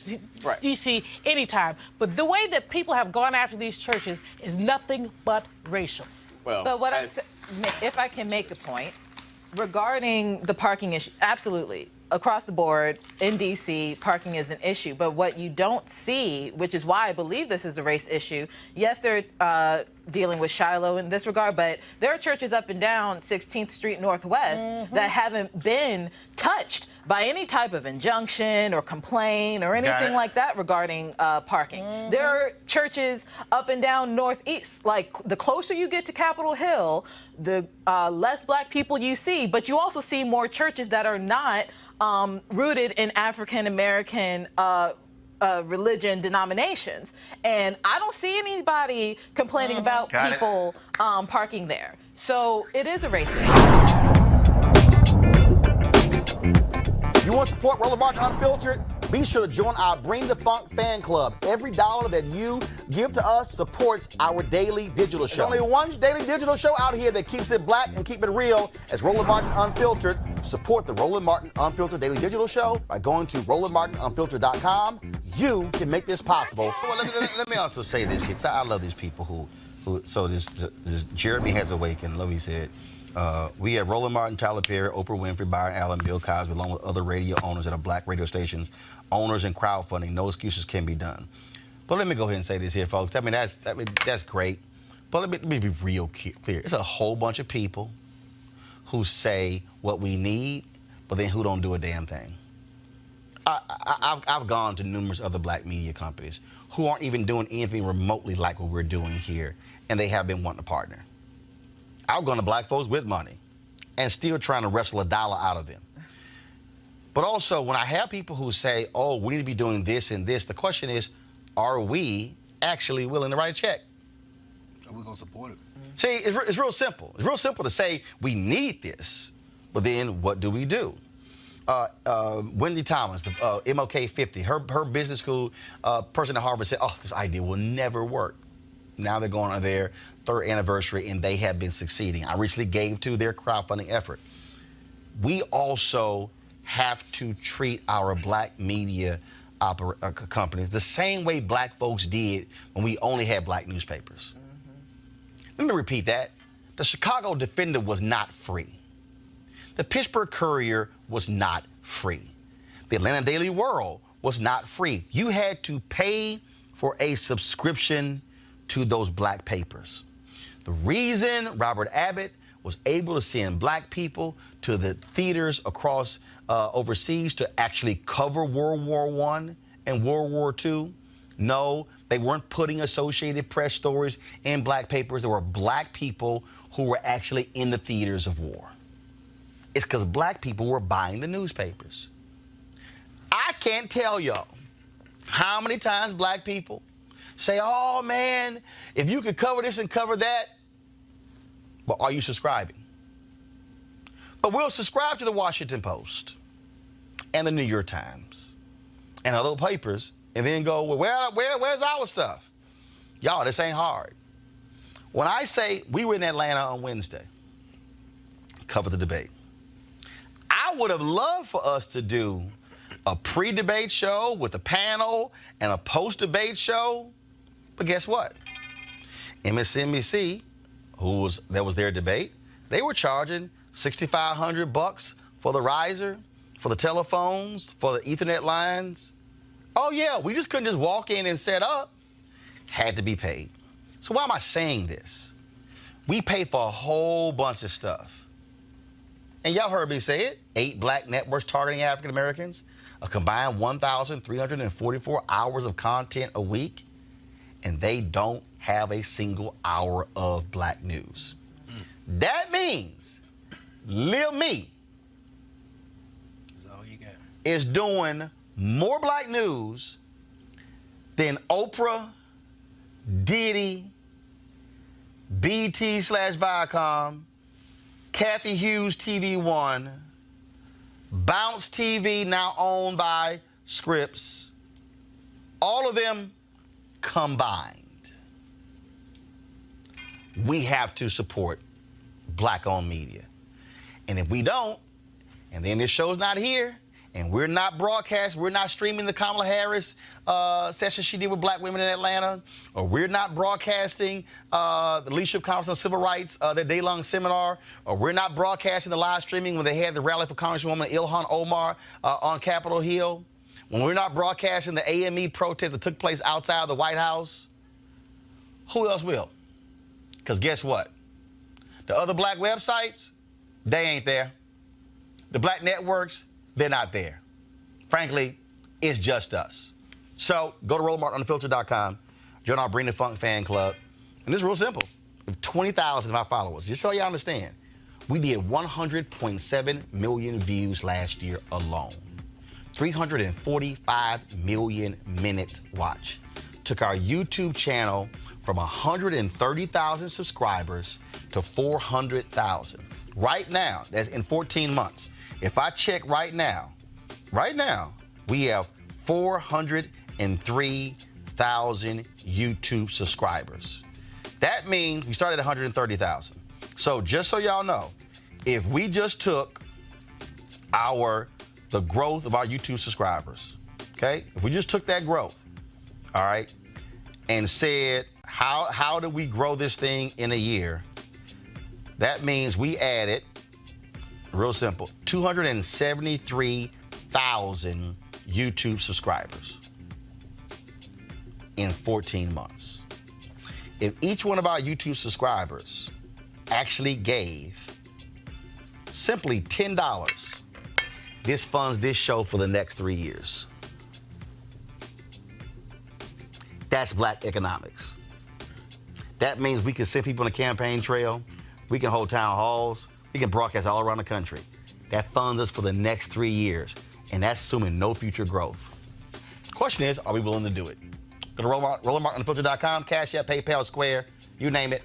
D.C. anytime. But the way that people have gone after these churches is nothing but racial. Well, but what I'm saying, if I can make a point regarding the parking issue, absolutely. Across the board in D.C., parking is an issue. But what you don't see, which is why I believe this is a race issue, yes, they're dealing with Shiloh in this regard, but there are churches up and down 16th Street Northwest that haven't been touched by any type of injunction or complaint or anything like that regarding parking. There are churches up and down Northeast. Like, the closer you get to Capitol Hill, the less black people you see, but you also see more churches that are not rooted in African-American religion denominations. And I don't see anybody complaining about people parking there. So it is a race issue. You want to support Roland Martin Unfiltered? Be sure to join our Bring the Funk fan club. Every dollar that you give to us supports our daily digital show. There's only one daily digital show out here that keeps it black and keep it real. As Roland Martin Unfiltered. Support the Roland Martin Unfiltered daily digital show by going to RolandMartinUnfiltered.com. You can make this possible. Well, let me also say this here, because I love these people who so this Jeremy has awakened. Love, he said. We have Roland Martin, Tyler Perry, Oprah Winfrey, Byron Allen, Bill Cosby, along with other radio owners that are black radio stations, owners and crowdfunding. No excuses can be done. But let me go ahead and say this here, folks. I mean, that's great. But let me be real clear. It's a whole bunch of people who say what we need, but then who don't do a damn thing. I've gone to numerous other black media companies who aren't even doing anything remotely like what we're doing here, and they have been wanting to partner. I've gone to black folks with money and still trying to wrestle a dollar out of them. But also, when I have people who say, oh, we need to be doing this and this, the question is, are we actually willing to write a check? Are we going to support it? See, it's real simple. It's real simple to say we need this, but then what do we do? Wendy Thomas, the MLK 50, her business school person at Harvard said, oh, this idea will never work. Now they're going on their third anniversary, and they have been succeeding. I recently gave to their crowdfunding effort. We also have to treat our black media companies the same way black folks did when we only had black newspapers. Let me repeat that. The Chicago Defender was not free. The Pittsburgh Courier was not free. The Atlanta Daily World was not free. You had to pay for a subscription to those black papers. The reason Robert Abbott was able to send black people to the theaters across overseas to actually cover World War I and World War II, no, they weren't putting Associated Press stories in black papers. There were black people who were actually in the theaters of war. It's because black people were buying the newspapers. I can't tell y'all how many times black people say, oh, man, if you could cover this and cover that, but are you subscribing? But we'll subscribe to the Washington Post and the New York Times and other papers and then go, well, where's our stuff? Y'all, this ain't hard. When I say we were in Atlanta on Wednesday, cover the debate, I would have loved for us to do a pre-debate show with a panel and a post-debate show. But guess what? MSNBC, that was their debate, they were charging $6,500 for the riser, for the telephones, for the Ethernet lines. Oh, yeah, we just couldn't just walk in and set up. Had to be paid. So why am I saying this? We pay for a whole bunch of stuff. And y'all heard me say it, 8 black networks targeting African Americans, a combined 1,344 hours of content a week, and they don't have a single hour of black news. That means Lil Me is doing more black news than Oprah, Diddy, BT/Viacom, Kathy Hughes TV1, Bounce TV, now owned by Scripps, all of them combined. We have to support black-owned media. And if we don't, and then this show's not here, and we're not broadcasting, we're not streaming the Kamala Harris session she did with black women in Atlanta, or we're not broadcasting the Leadership Conference on Civil Rights, their day-long seminar, or we're not broadcasting the live streaming when they had the rally for Congresswoman Ilhan Omar on Capitol Hill, when we're not broadcasting the AME protest that took place outside of the White House, who else will? Because guess what? The other black websites, they ain't there. The black networks, they're not there. Frankly, it's just us. So go to RolandMartinUnfiltered.com, join our Bring the Funk fan club. And this is real simple. We have 20,000 of our followers. Just so y'all understand, we did 100.7 million views last year alone. 345 million minutes watched. Took our YouTube channel from 130,000 subscribers to 400,000. Right now, that's in 14 months. If I check right now, we have 403,000 YouTube subscribers. That means we started at 130,000. So just so y'all know, if we just took the growth of our YouTube subscribers, okay? If we just took that growth, all right, and said, how do we grow this thing in a year? That means we added, real simple, 273,000 YouTube subscribers in 14 months. If each one of our YouTube subscribers actually gave simply $10, this funds this show for the next 3 years. That's black economics. That means we can send people on the campaign trail, we can hold town halls, we can broadcast all around the country. That funds us for the next 3 years, and that's assuming no future growth. Question is, are we willing to do it? Go to RolandMartinUnfiltered.com, Cash App, PayPal, Square, you name it.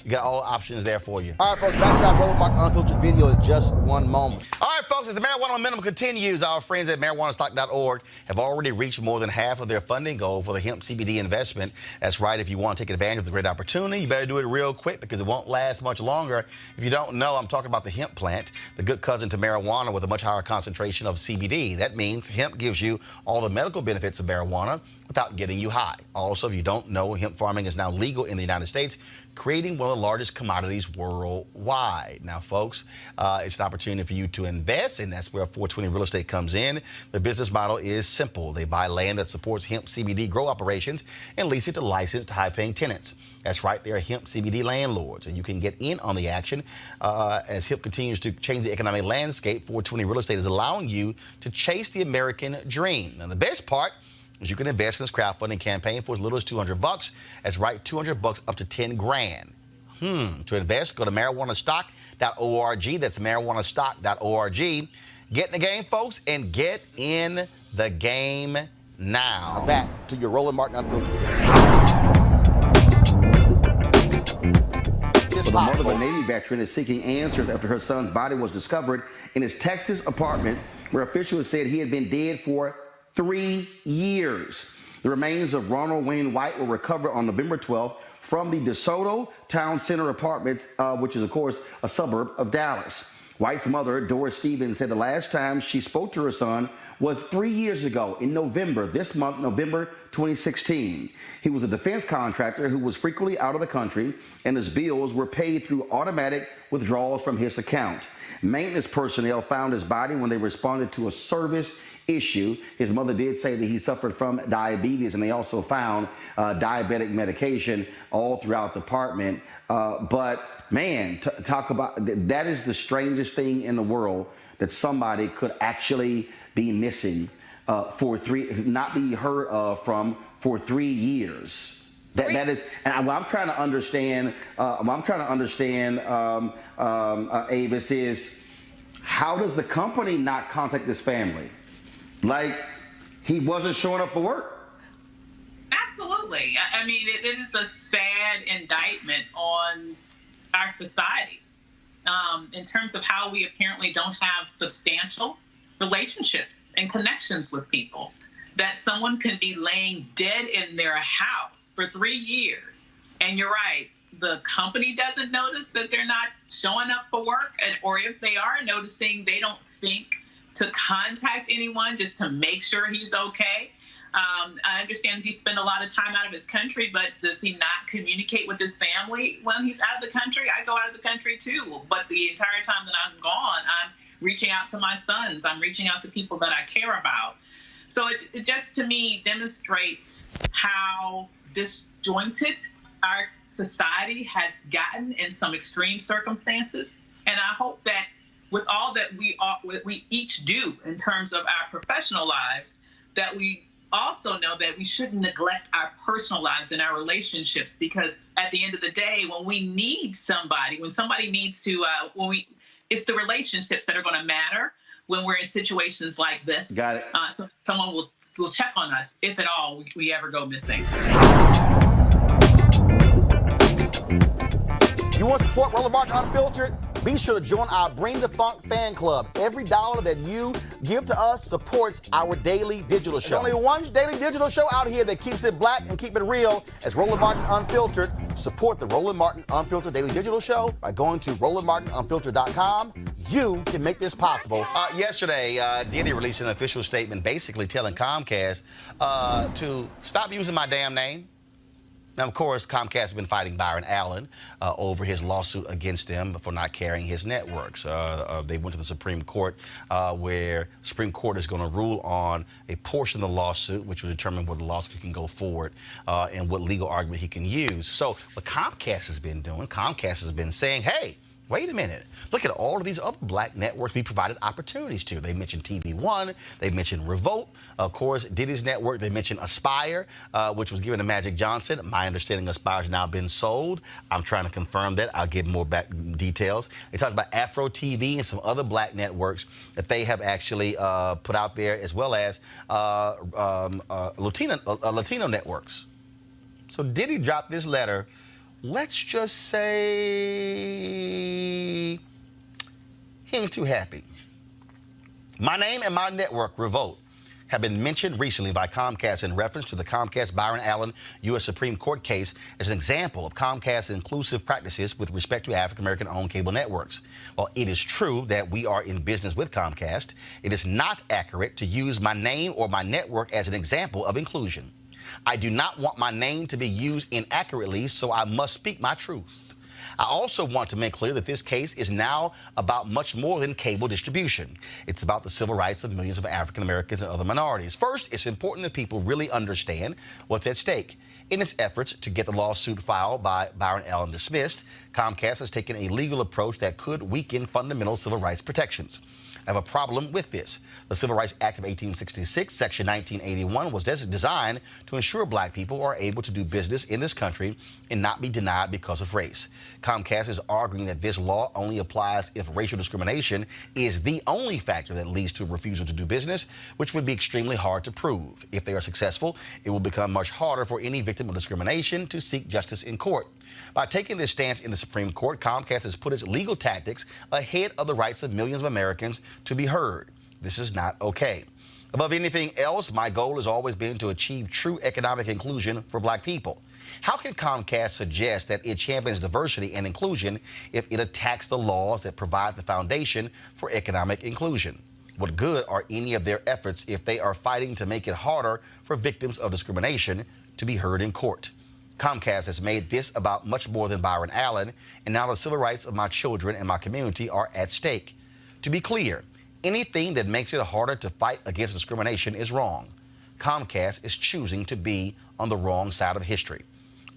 You got all the options there for you. All right, folks, back to our Roland Martin Unfiltered video in just one moment. All right, folks, as the marijuana momentum continues, our friends at marijuanastock.org have already reached more than half of their funding goal for the hemp CBD investment. That's right. If you want to take advantage of the great opportunity, you better do it real quick because it won't last much longer. If you don't know, I'm talking about the hemp plant, the good cousin to marijuana with a much higher concentration of CBD. That means hemp gives you all the medical benefits of marijuana without getting you high. Also, if you don't know, hemp farming is now legal in the United States, creating one of the largest commodities worldwide. Now, folks, it's an opportunity for you to invest, and that's where 420 Real Estate comes in. The business model is simple. They buy land that supports hemp CBD grow operations and lease it to licensed high-paying tenants. That's right, they are hemp CBD landlords, and you can get in on the action. As hemp continues to change the economic landscape, 420 Real Estate is allowing you to chase the American dream. Now, the best part is you can invest in this crowdfunding campaign for as little as $200. That's right, $200 up to 10 grand. To invest, go to marijuanastock.org. That's marijuanastock.org. Get in the game, folks, and get in the game now. Back to your Roland Martin Unfiltered. The mother of a Navy veteran is seeking answers after her son's body was discovered in his Texas apartment, where officials said he had been dead for 3 years. The remains of Ronald Wayne White were recovered on November 12th from the DeSoto Town Center Apartments, which is, of course, a suburb of Dallas. White's mother, Doris Stevens, said the last time she spoke to her son was 3 years ago in November, this month, November 2016. He was a defense contractor who was frequently out of the country, and his bills were paid through automatic withdrawals from his account. Maintenance personnel found his body when they responded to a service issue. His mother did say that he suffered from diabetes, and they also found diabetic medication all throughout the apartment. But man, talk about that is the strangest thing in the world, that somebody could actually be missing not be heard of from for 3 years. That is, and what I'm trying to understand. Avis, is how does the company not contact this family? Like, he wasn't showing up for work. Absolutely. I mean, it is a sad indictment on our society in terms of how we apparently don't have substantial relationships and connections with people. That someone can be laying dead in their house for 3 years. And you're right, the company doesn't notice that they're not showing up for work, or if they are noticing, they don't think to contact anyone just to make sure he's okay. I understand he spent a lot of time out of his country, but does he not communicate with his family when he's out of the country? I go out of the country too, but the entire time that I'm gone, I'm reaching out to my sons. I'm reaching out to people that I care about. So it just, to me, demonstrates how disjointed our society has gotten in some extreme circumstances. And I hope that with all that we each do in terms of our professional lives, that we also know that we shouldn't neglect our personal lives and our relationships, because at the end of the day, when we need somebody, when somebody needs to, it's the relationships that are going to matter when we're in situations like this. Got it. So someone will check on us, if at all we ever go missing. You want to support Roland Martin Unfiltered? Be sure to join our Bring the Funk fan club. Every dollar that you give to us supports our daily digital show. There's only one daily digital show out here that keeps it black and keep it real. As Roland Martin Unfiltered. Support the Roland Martin Unfiltered daily digital show by going to RolandMartinUnfiltered.com. You can make this possible. Yesterday, Diddy released an official statement basically telling Comcast to stop using my damn name. Now, of course, Comcast has been fighting Byron Allen over his lawsuit against him for not carrying his networks. They went to the Supreme Court, where the Supreme Court is going to rule on a portion of the lawsuit, which will determine whether the lawsuit can go forward and what legal argument he can use. So what Comcast has been doing, Comcast has been saying, hey, wait a minute. Look at all of these other black networks we provided opportunities to. They mentioned TV One. They mentioned Revolt. Of course, Diddy's network. They mentioned Aspire, which was given to Magic Johnson. My understanding, Aspire's now been sold. I'm trying to confirm that. I'll give more back details. They talked about Afro TV and some other black networks that they have actually put out there, as well as Latino networks. So Diddy dropped this letter. Let's just say he ain't too happy. My name and my network, Revolt, have been mentioned recently by Comcast in reference to the Comcast Byron Allen U.S. Supreme Court case as an example of Comcast's inclusive practices with respect to African-American owned cable networks. While it is true that we are in business with Comcast, it is not accurate to use my name or my network as an example of inclusion. I do not want my name to be used inaccurately, so I must speak my truth. I also want to make clear that this case is now about much more than cable distribution. It's about the civil rights of millions of African Americans and other minorities. First, it's important that people really understand what's at stake. In its efforts to get the lawsuit filed by Byron Allen dismissed, Comcast has taken a legal approach that could weaken fundamental civil rights protections. I have a problem with this. The Civil Rights Act of 1866, Section 1981, was designed to ensure black people are able to do business in this country and not be denied because of race. Comcast is arguing that this law only applies if racial discrimination is the only factor that leads to a refusal to do business, which would be extremely hard to prove. If they are successful, it will become much harder for any victim of discrimination to seek justice in court. By taking this stance in the Supreme Court, Comcast has put its legal tactics ahead of the rights of millions of Americans to be heard. This is not okay. Above anything else, my goal has always been to achieve true economic inclusion for black people. How can Comcast suggest that it champions diversity and inclusion if it attacks the laws that provide the foundation for economic inclusion? What good are any of their efforts if they are fighting to make it harder for victims of discrimination to be heard in court? Comcast has made this about much more than Byron Allen, and now the civil rights of my children and my community are at stake. To be clear, Anything that makes it harder to fight against discrimination is wrong. Comcast is choosing to be on the wrong side of history.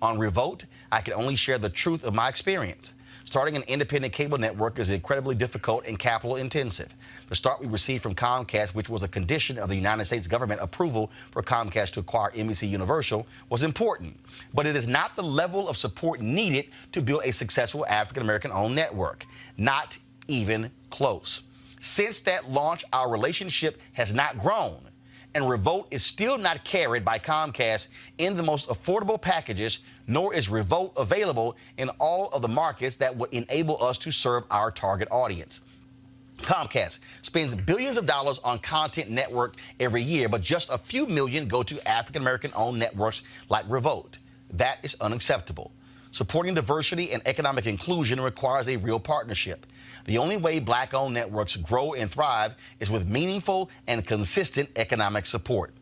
On Revolt, I can only share the truth of my experience. Starting an independent cable network is incredibly difficult and capital intensive. The start we received from Comcast, which was a condition of the United States government approval for Comcast to acquire NBC Universal, was important. But it is not the level of support needed to build a successful African-American owned network. Not even close. Since that launch, our relationship has not grown, and Revolt is still not carried by Comcast in the most affordable packages, nor is Revolt available in all of the markets that would enable us to serve our target audience. Comcast spends billions of dollars on content network every year, but just a few million go to African-American owned networks like Revolt. That is unacceptable. Supporting diversity and economic inclusion requires a real partnership. The only way Black-owned networks grow and thrive is with meaningful and consistent economic support.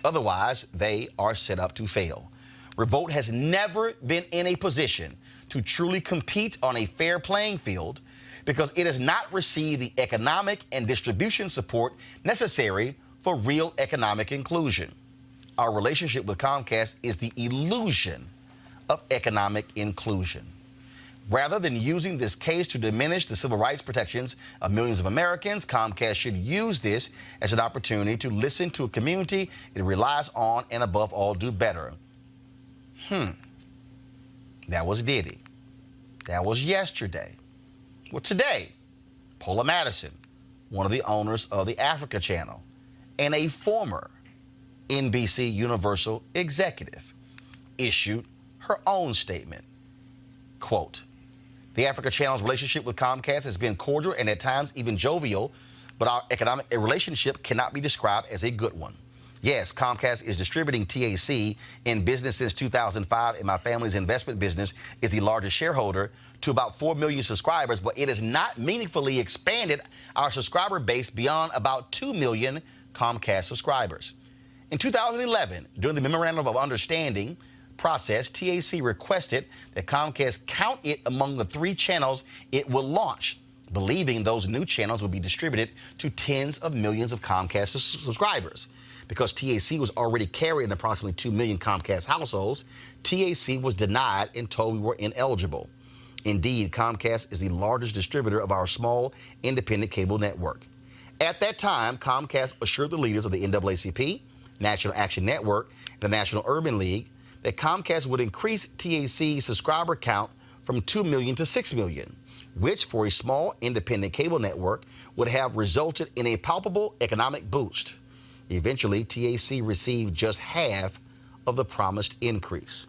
Otherwise, they are set up to fail. Revolt has never been in a position to truly compete on a fair playing field because it has not received the economic and distribution support necessary for real economic inclusion. Our relationship with Comcast is the illusion of economic inclusion. Rather than using this case to diminish the civil rights protections of millions of Americans, Comcast should use this as an opportunity to listen to a community it relies on and above all do better. That was Diddy. That was yesterday. Well, today, Paula Madison, one of the owners of the Africa Channel and a former NBC Universal executive, issued her own statement. Quote, "The Africa Channel's relationship with Comcast has been cordial and at times even jovial, but our economic relationship cannot be described as a good one. Yes, Comcast is distributing TAC in business since 2005, and my family's investment business is the largest shareholder to about 4 million subscribers, but it has not meaningfully expanded our subscriber base beyond about 2 million Comcast subscribers. In 2011, during the Memorandum of Understanding process, TAC requested that Comcast count it among the 3 channels it will launch, believing those new channels would be distributed to tens of millions of Comcast subscribers. Because TAC was already carrying approximately 2 million Comcast households, TAC was denied and told we were ineligible. Indeed, Comcast is the largest distributor of our small, independent cable network. At that time, Comcast assured the leaders of the NAACP, National Action Network, the National Urban League, that Comcast would increase TAC's subscriber count from 2 million to 6 million, which for a small, independent cable network would have resulted in a palpable economic boost. Eventually, TAC received just half of the promised increase.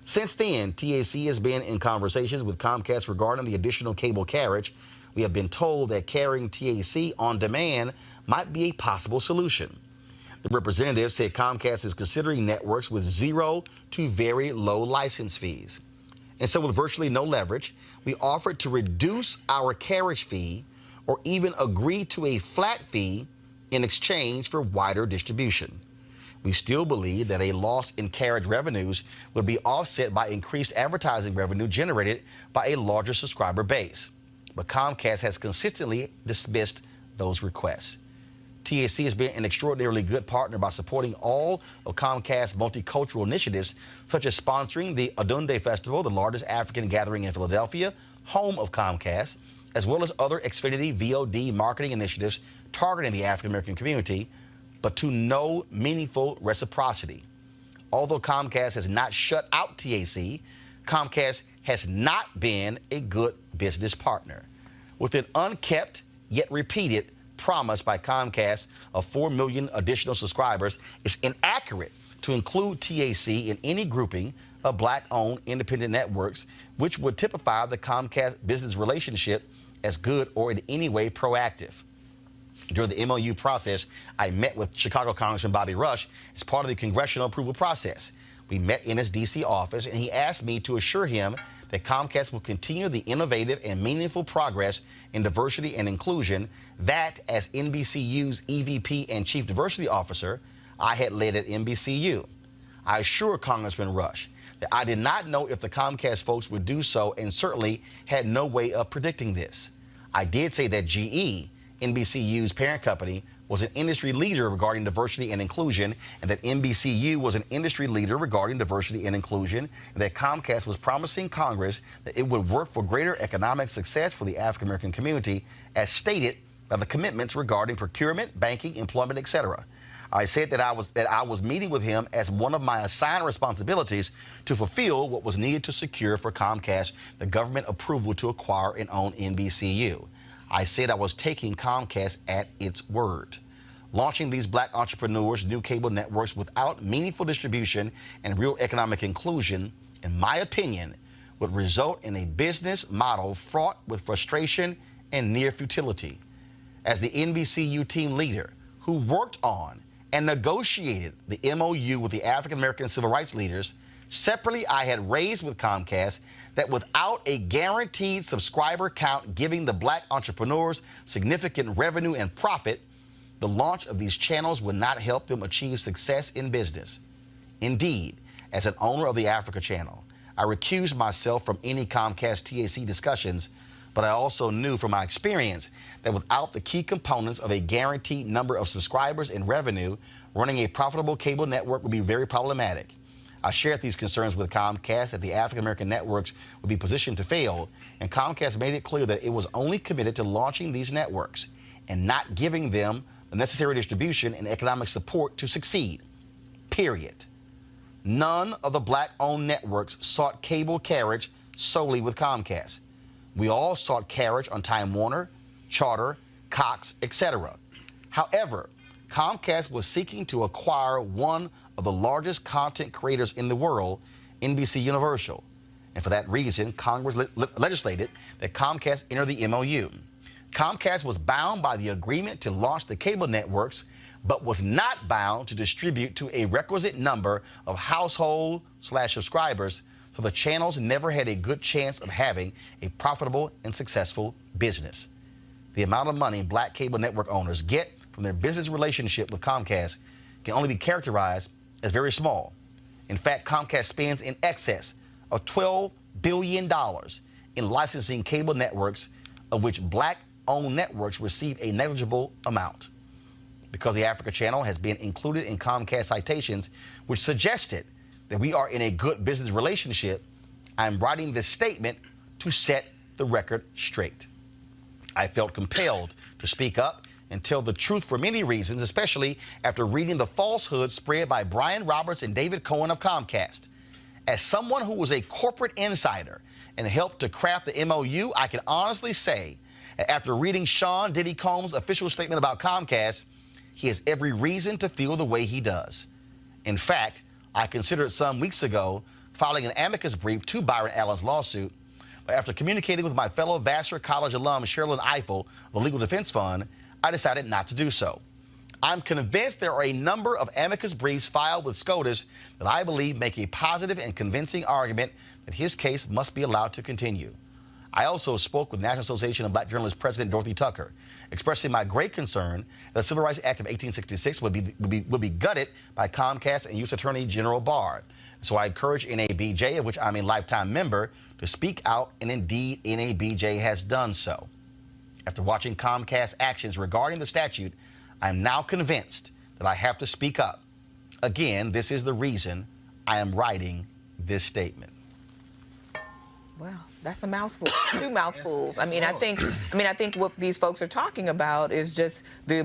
Since then, TAC has been in conversations with Comcast regarding the additional cable carriage. We have been told that carrying TAC on demand might be a possible solution. The representative said Comcast is considering networks with 0 to very low license fees. And so with virtually no leverage, we offered to reduce our carriage fee or even agree to a flat fee in exchange for wider distribution. We still believe that a loss in carriage revenues would be offset by increased advertising revenue generated by a larger subscriber base. But Comcast has consistently dismissed those requests. TAC has been an extraordinarily good partner by supporting all of Comcast's multicultural initiatives, such as sponsoring the Adunde Festival, the largest African gathering in Philadelphia, home of Comcast, as well as other Xfinity VOD marketing initiatives targeting the African-American community, but to no meaningful reciprocity. Although Comcast has not shut out TAC, Comcast has not been a good business partner. With an unkept yet repeated promise by Comcast of 4 million additional subscribers, it's inaccurate to include TAC in any grouping of Black-owned independent networks, which would typify the Comcast business relationship as good or in any way proactive. During the MOU process, I met with Chicago Congressman Bobby Rush as part of the congressional approval process. We met in his D.C. office, and he asked me to assure him that Comcast will continue the innovative and meaningful progress in diversity and inclusion that, as NBCU's EVP and Chief Diversity Officer, I had led at NBCU. I assured Congressman Rush that I did not know if the Comcast folks would do so and certainly had no way of predicting this. I did say that GE NBCU's parent company, was an industry leader regarding diversity and inclusion, and that NBCU was an industry leader regarding diversity and inclusion, and that Comcast was promising Congress that it would work for greater economic success for the African American community, as stated by the commitments regarding procurement, banking, employment, etc. I said that I was meeting with him as one of my assigned responsibilities to fulfill what was needed to secure for Comcast the government approval to acquire and own NBCU. I said I was taking Comcast at its word. Launching these black entrepreneurs' new cable networks without meaningful distribution and real economic inclusion, in my opinion, would result in a business model fraught with frustration and near futility. As the NBCU team leader who worked on and negotiated the MOU with the African American civil rights leaders, separately, I had raised with Comcast that without a guaranteed subscriber count giving the black entrepreneurs significant revenue and profit, the launch of these channels would not help them achieve success in business. Indeed, as an owner of the Africa Channel, I recused myself from any Comcast TAC discussions, but I also knew from my experience that without the key components of a guaranteed number of subscribers and revenue, running a profitable cable network would be very problematic. I shared these concerns with Comcast that the African American networks would be positioned to fail, and Comcast made it clear that it was only committed to launching these networks and not giving them the necessary distribution and economic support to succeed. Period. None of the black-owned networks sought cable carriage solely with Comcast. We all sought carriage on Time Warner, Charter, Cox, etc. However, Comcast was seeking to acquire one of the largest content creators in the world, NBC Universal. And for that reason, Congress legislated that Comcast enter the MOU. Comcast was bound by the agreement to launch the cable networks, but was not bound to distribute to a requisite number of household/subscribers, so the channels never had a good chance of having a profitable and successful business. The amount of money black cable network owners get from their business relationship with Comcast can only be characterized as very small. In fact, Comcast spends in excess of $12 billion in licensing cable networks, of which black-owned networks receive a negligible amount. Because the Africa Channel has been included in Comcast citations, which suggested that we are in a good business relationship, I'm writing this statement to set the record straight. I felt compelled to speak up and tell the truth for many reasons, especially after reading the falsehoods spread by Brian Roberts and David Cohen of Comcast. As someone who was a corporate insider and helped to craft the MOU, I can honestly say that after reading Sean Diddy Combs' official statement about Comcast, he has every reason to feel the way he does. In fact, I considered some weeks ago filing an amicus brief to Byron Allen's lawsuit, but after communicating with my fellow Vassar College alum Sherilyn Eiffel, the Legal Defense Fund, I decided not to do so. I'm convinced there are a number of amicus briefs filed with SCOTUS that I believe make a positive and convincing argument that his case must be allowed to continue. I also spoke with National Association of Black Journalists President Dorothy Tucker, expressing my great concern that the Civil Rights Act of 1866 would be gutted by Comcast and U.S. Attorney General Barr. So I encourage NABJ, of which I'm a lifetime member, to speak out, and indeed NABJ has done so. After watching Comcast's actions regarding the statute, I'm now convinced that I have to speak up. Again, this is the reason I am writing this statement. Well, that's a mouthful, two mouthfuls. I think what these folks are talking about is just the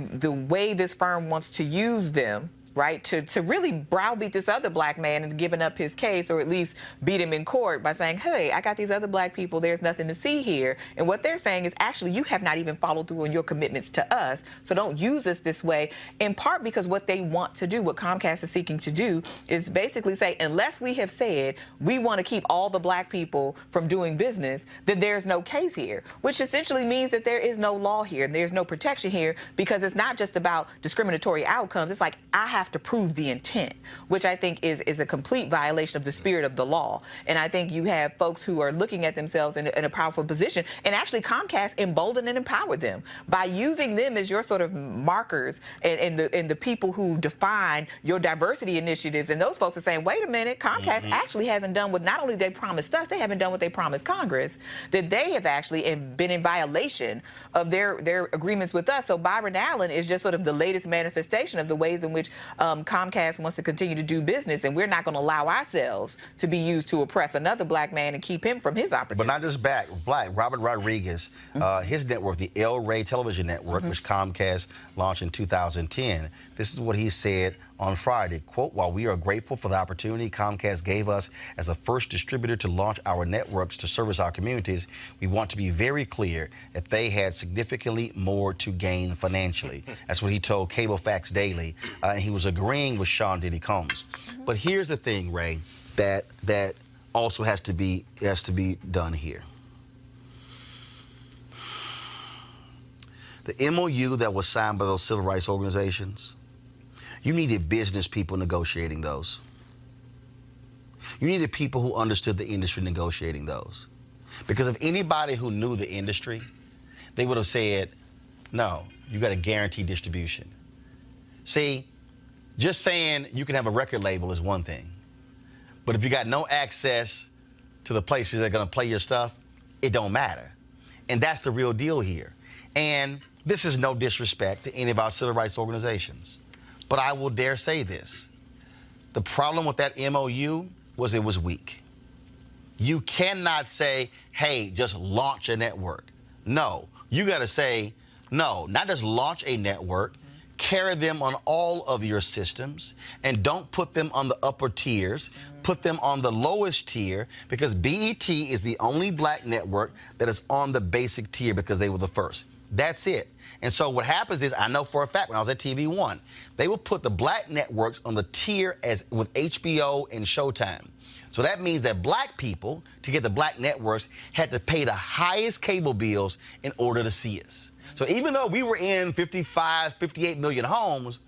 way this firm wants to use them, right, to really browbeat this other black man and giving up his case, or at least beat him in court by saying, hey, I got these other black people, there's nothing to see here. And what they're saying is, actually, you have not even followed through on your commitments to us, so don't use us this way, in part because what they want to do, what Comcast is seeking to do, is basically say, unless we have said we want to keep all the black people from doing business, then there's no case here, which essentially means that there is no law here, and there's no protection here, because it's not just about discriminatory outcomes. It's like, I have have to prove the intent, which I think is a complete violation of the spirit of the law. And I think you have folks who are looking at themselves in a powerful position, and actually Comcast emboldened and empowered them by using them as your sort of markers and the people who define your diversity initiatives. And those folks are saying, wait a minute, Comcast actually hasn't done what not only they promised us, they haven't done what they promised Congress, that they have actually been in violation of their agreements with us. So Byron Allen is just sort of the latest manifestation of the ways in which Comcast wants to continue to do business, and we're not going to allow ourselves to be used to oppress another black man and keep him from his opportunity. But not just black. Robert Rodriguez, his network, the El Rey Television Network, which Comcast launched in 2010, this is what he said on Friday, quote, while we are grateful for the opportunity Comcast gave us as the first distributor to launch our networks to service our communities, we want to be very clear that they had significantly more to gain financially. That's what he told Cable Facts Daily, and he was agreeing with Sean Diddy Combs. But here's the thing, Ray, that also has to be done here. The MOU that was signed by those civil rights organizations, you needed business people negotiating those. You needed people who understood the industry negotiating those. Because if anybody who knew the industry, they would have said, no, you got to guarantee distribution. See, just saying you can have a record label is one thing. But if you got no access to the places that are going to play your stuff, it don't matter. And that's the real deal here. And this is no disrespect to any of our civil rights organizations. But I will dare say this. The problem with that MOU was it was weak. You cannot say, hey, just launch a network. No, you got to say, no, not just launch a network, carry them on all of your systems, and don't put them on the upper tiers. Put them on the lowest tier, because BET is the only black network that is on the basic tier because they were the first. That's it. And so what happens is, I know for a fact when I was at TV One, they will put the black networks on the tier as with HBO and Showtime. So that means that black people, to get the black networks, had to pay the highest cable bills in order to see us. So even though we were in 55, 58 million homes,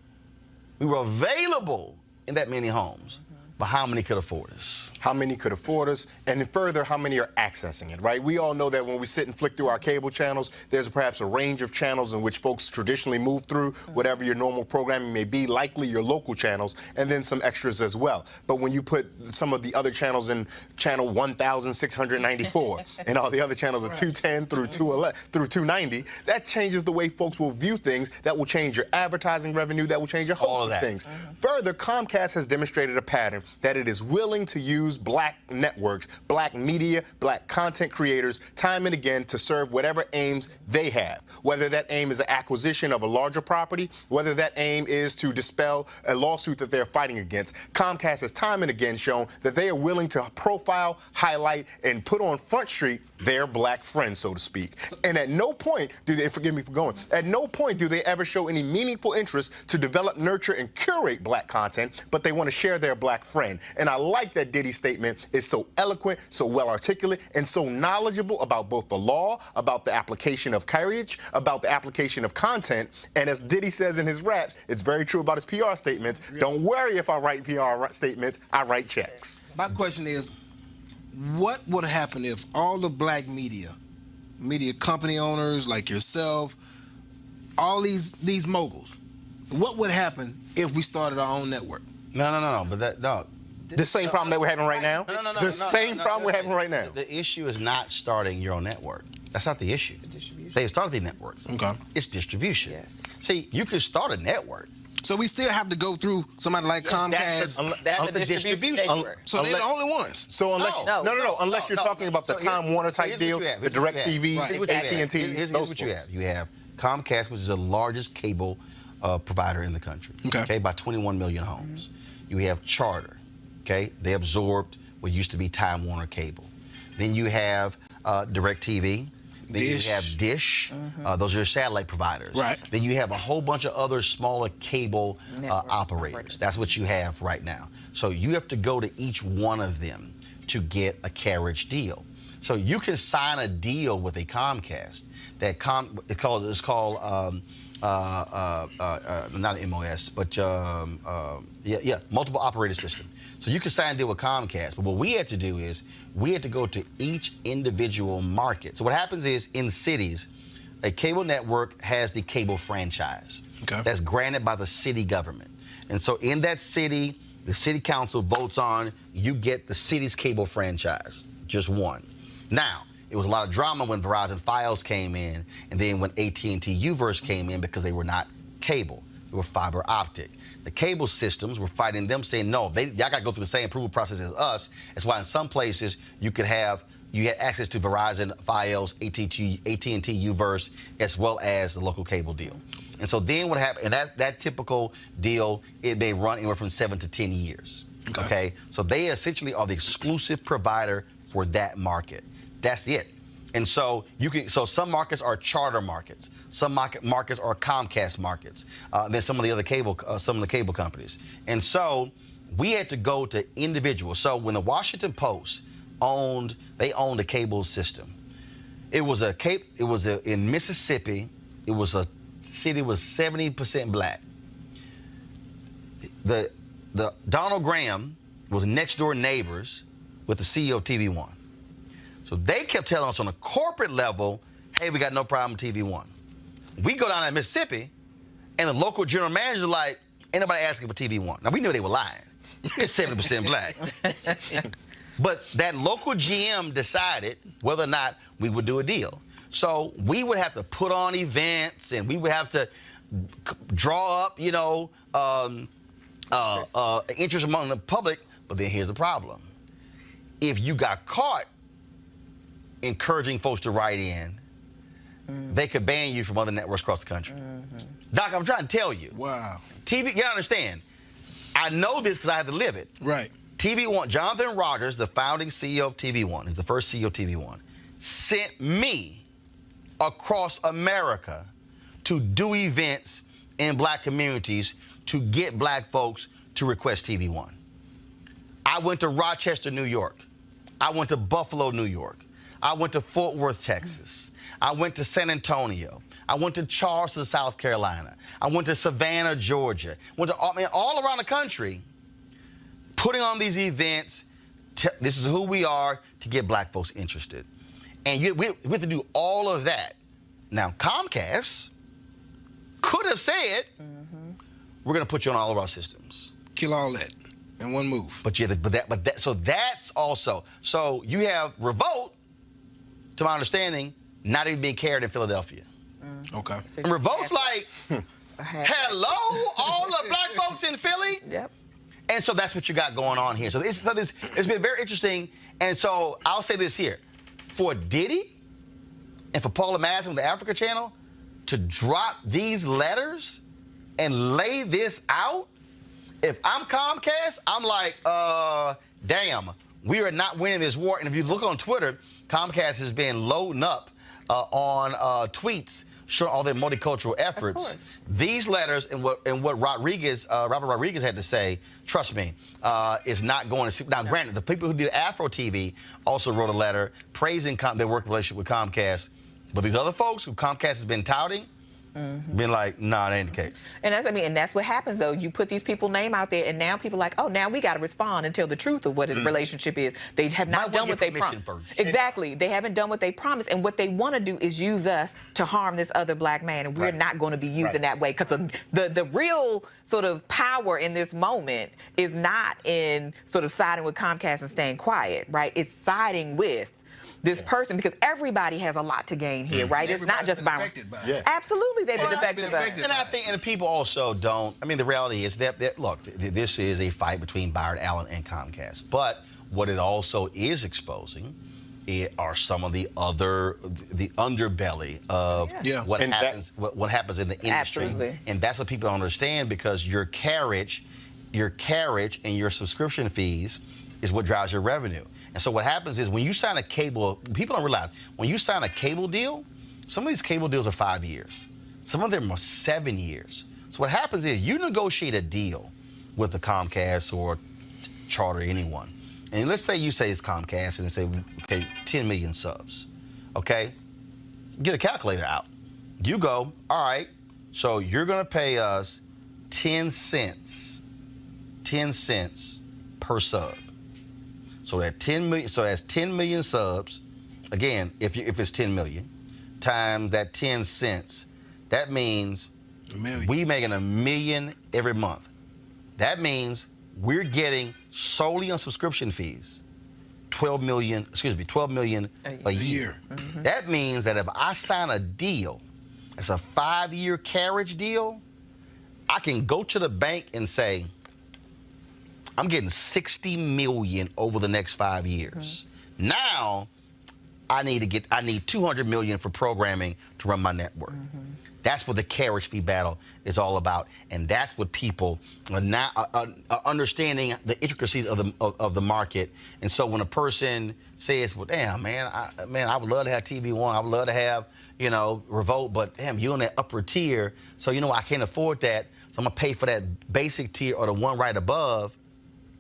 we were available in that many homes. But how many could afford us? How many could afford us? And then further, how many are accessing it, right? We all know that when we sit and flick through our cable channels, there's perhaps a range of channels in which folks traditionally move through, whatever your normal programming may be, likely your local channels, and then some extras as well. But when you put some of the other channels in channel 1,694 and all the other channels are 210 through 211 through 290, that changes the way folks will view things. That will change your advertising revenue. That will change a host of things. Further, Comcast has demonstrated a pattern that it is willing to use black networks, black media, black content creators time and again to serve whatever aims they have. Whether that aim is an acquisition of a larger property, whether that aim is to dispel a lawsuit that they're fighting against, Comcast has time and again shown that they are willing to profile, highlight, and put on Front Street their black friends, so to speak. And at no point do they, forgive me for going, at no point do they ever show any meaningful interest to develop, nurture, and curate black content, but they want to share their black friend. And I like that Diddy statement is so eloquent, so well articulate, and so knowledgeable about both the law, about the application of carriage, about the application of content. And as Diddy says in his raps, it's very true about his PR statements. Don't worry if I write PR statements, I write checks. My question is, what would happen if all the black media company owners like yourself, all these moguls, what would happen if we started our own network? No, but that, no. The same problem that we're having right now? The same problem we're having right now. The issue is not starting your own network. That's not the issue. They started the networks. Okay. It's distribution. Yes. See, you could start a network. So we still have to go through somebody like Comcast. That's the distribution network. So they're the only ones. So unless unless you're talking about the Time Warner type deal, the DirecTV, AT&T. Here's what you have. You have Comcast, which is the largest cable provider in the country. Okay, by 21 million homes. You have Charter. Okay, they absorbed what used to be Time Warner Cable. Then you have DirecTV. Then you have Dish. Those are your satellite providers. Right. Then you have a whole bunch of other smaller cable operators. That's what you have right now. So you have to go to each one of them to get a carriage deal. So you can sign a deal with a Comcast that it's called not an MOS, but multiple operator system. So you can sign a deal with Comcast. But what we had to do is we had to go to each individual market. So what happens is in cities, a cable network has the cable franchise. Okay. That's granted by the city government. And so in that city, the city council votes on, you get the city's cable franchise, just one. Now, it was a lot of drama when Verizon Fios came in, and then when AT&T Uverse came in because they were not cable, they were fiber optic. The cable systems were fighting them, saying, no, y'all got to go through the same approval process as us. That's why in some places you had access to Verizon Fios, AT&T Uverse, as well as the local cable deal. And so then what happened, and that typical deal, it may run anywhere from 7 to 10 years. Okay? So they essentially are the exclusive provider for that market. That's it. And so some markets are charter markets. Some markets are Comcast markets. Then some of the cable companies. And so we had to go to individuals. So when the Washington Post owned a cable system, it was in Mississippi. It was a city was 70% black. The Donald Graham was next door neighbors with the CEO of TV One. So they kept telling us on a corporate level, hey, we got no problem with TV One. We go down to Mississippi, and the local general manager like, ain't nobody asking for TV One. Now, we knew they were lying. It's 70% black. But that local GM decided whether or not we would do a deal. So we would have to put on events, and we would have to draw up, interest among the public. But then here's the problem. If you got caught encouraging folks to write in, they could ban you from other networks across the country. Doc, I'm trying to tell you. Wow. TV, you gotta understand, I know this because I had to live it. Right. TV One, Jonathan Rogers, the founding CEO of TV One, he's the first CEO of TV One, sent me across America to do events in black communities to get black folks to request TV One. I went to Rochester, New York. I went to Buffalo, New York. I went to Fort Worth, Texas. I went to San Antonio. I went to Charleston, South Carolina. I went to Savannah, Georgia. Went to all around the country, putting on these events. This is who we are to get black folks interested. And we have to do all of that. Now, Comcast could have said, we're going to put you on all of our systems. Kill all that in one move. So that's also. So you have Revolt, to my understanding, not even being carried in Philadelphia. Okay. And Revolt's like, hello, all the black folks in Philly? Yep. And so that's what you got going on here. So it's been very interesting. And so I'll say this here. For Diddy and for Paula Madsen with the Africa Channel to drop these letters and lay this out, if I'm Comcast, I'm like, damn, we are not winning this war. And if you look on Twitter, Comcast has been loading up on tweets showing all their multicultural efforts. These letters and what Robert Rodriguez had to say, trust me, is not going to see. Now, granted, the people who did Afro TV also wrote a letter praising their working relationship with Comcast. But these other folks who Comcast has been touting, been like, nah, that ain't the case. And that's what happens, though. You put these people's name out there, and now people are like, oh, now we got to respond and tell the truth of what the relationship is. They have not done what they promised. Exactly. They haven't done what they promised, and what they want to do is use us to harm this other black man, and we're not going to be used in that way, because the real sort of power in this moment is not in sort of siding with Comcast and staying quiet, right? It's siding with this person, because everybody has a lot to gain here, right? It's not just by absolutely they've been affected by it. And I think, and people also don't. I mean, the reality is that look, this is a fight between Byron Allen and Comcast. But what it also is exposing are some of the underbelly of what happens in the industry. Absolutely. And that's what people don't understand, because your carriage and your subscription fees is what drives your revenue. And so what happens is when you sign a cable, people don't realize, when you sign a cable deal, some of these cable deals are 5 years. Some of them are 7 years. So what happens is you negotiate a deal with the Comcast or Charter or anyone, and let's say you say it's Comcast, and they say, okay, 10 million subs, okay? Get a calculator out. You go, all right, so you're gonna pay us 10 cents per sub. So that's 10 million subs. Again, if it's 10 million times that 10 cents, that means we making $1 million every month. That means we're getting solely on subscription fees 12 million a year. Mm-hmm. That means that if I sign a deal, it's a 5-year carriage deal, I can go to the bank and say, I'm getting 60 million over the next 5 years. Mm-hmm. Now, I need 200 million for programming to run my network. Mm-hmm. That's what the carriage fee battle is all about, and that's what people are now understanding the intricacies of the market. And so when a person says, "Well, damn, man, I would love to have TV One, I would love to have, Revolt, but damn, you're in that upper tier, so I can't afford that, so I'm gonna pay for that basic tier or the one right above."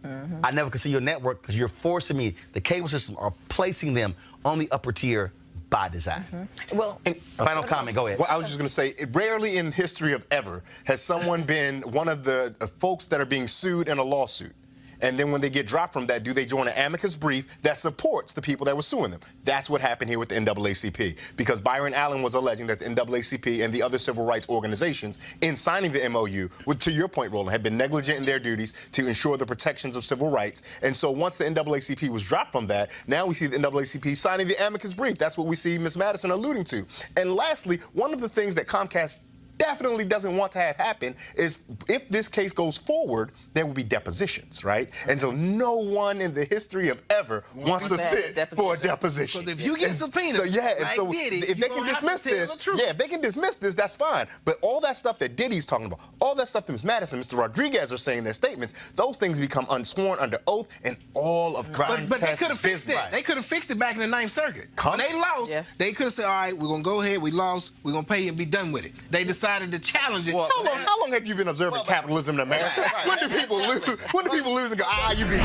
Mm-hmm. I never can see your network because you're forcing me. The cable system are placing them on the upper tier by design. Mm-hmm. Well, final comment, go ahead. Well, I was just going to say, rarely in history of ever has someone been one of the folks that are being sued in a lawsuit. And then when they get dropped from that, do they join an amicus brief that supports the people that were suing them? That's what happened here with the NAACP. Because Byron Allen was alleging that the NAACP and the other civil rights organizations, in signing the MOU, would, to your point, Roland, had been negligent in their duties to ensure the protections of civil rights. And so once the NAACP was dropped from that, now we see the NAACP signing the amicus brief. That's what we see Ms. Madison alluding to. And lastly, one of the things that Comcast definitely doesn't want to have happen is if this case goes forward, there will be depositions, right? And so no one in the history of ever wants to sit for a deposition. Because if you get subpoenaed, so yeah, and so Diddy, if they can dismiss this, if they can dismiss this, that's fine. But all that stuff that Diddy's talking about, all that stuff that Ms. Madison, Mr. Rodriguez are saying in their statements, those things become unsworn under oath, and all of Comcast's But they could have fixed it. business. They could have fixed it back in the Ninth Circuit. When they lost, they could have said, all right, we're going to go ahead, we lost, we're going to pay you and be done with it. They decided to challenge it. Well, how long have you been observing capitalism in America? Right. When do people lose? When do people lose and go, you beat?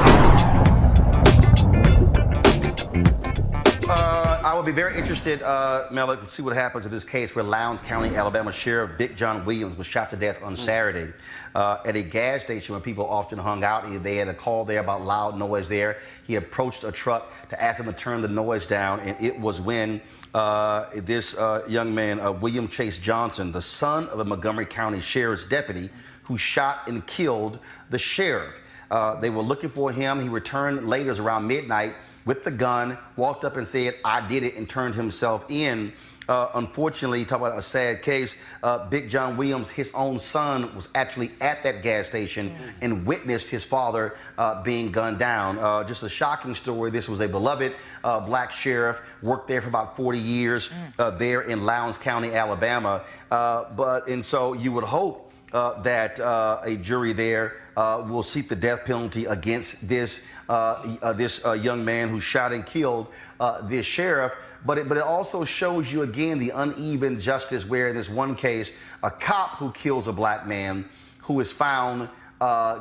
I would be very interested, Mel, to see what happens in this case where Lowndes County, Alabama Sheriff Big John Williams was shot to death on Saturday at a gas station where people often hung out. They had a call there about loud noise there. He approached a truck to ask them to turn the noise down, and it was when this young man, William Chase Johnson, the son of a Montgomery County Sheriff's deputy, who shot and killed the sheriff. They were looking for him. He returned later, it was around midnight, with the gun, walked up and said, "I did it," and turned himself in. Unfortunately, talk about a sad case, Big John Williams, his own son, was actually at that gas station and witnessed his father being gunned down. Just a shocking story. This was a beloved black sheriff, worked there for about 40 years there in Lowndes County, Alabama. And so you would hope that a jury there will seek the death penalty against this young man who shot and killed this sheriff. But it also shows you again the uneven justice where in this one case, a cop who kills a black man who is found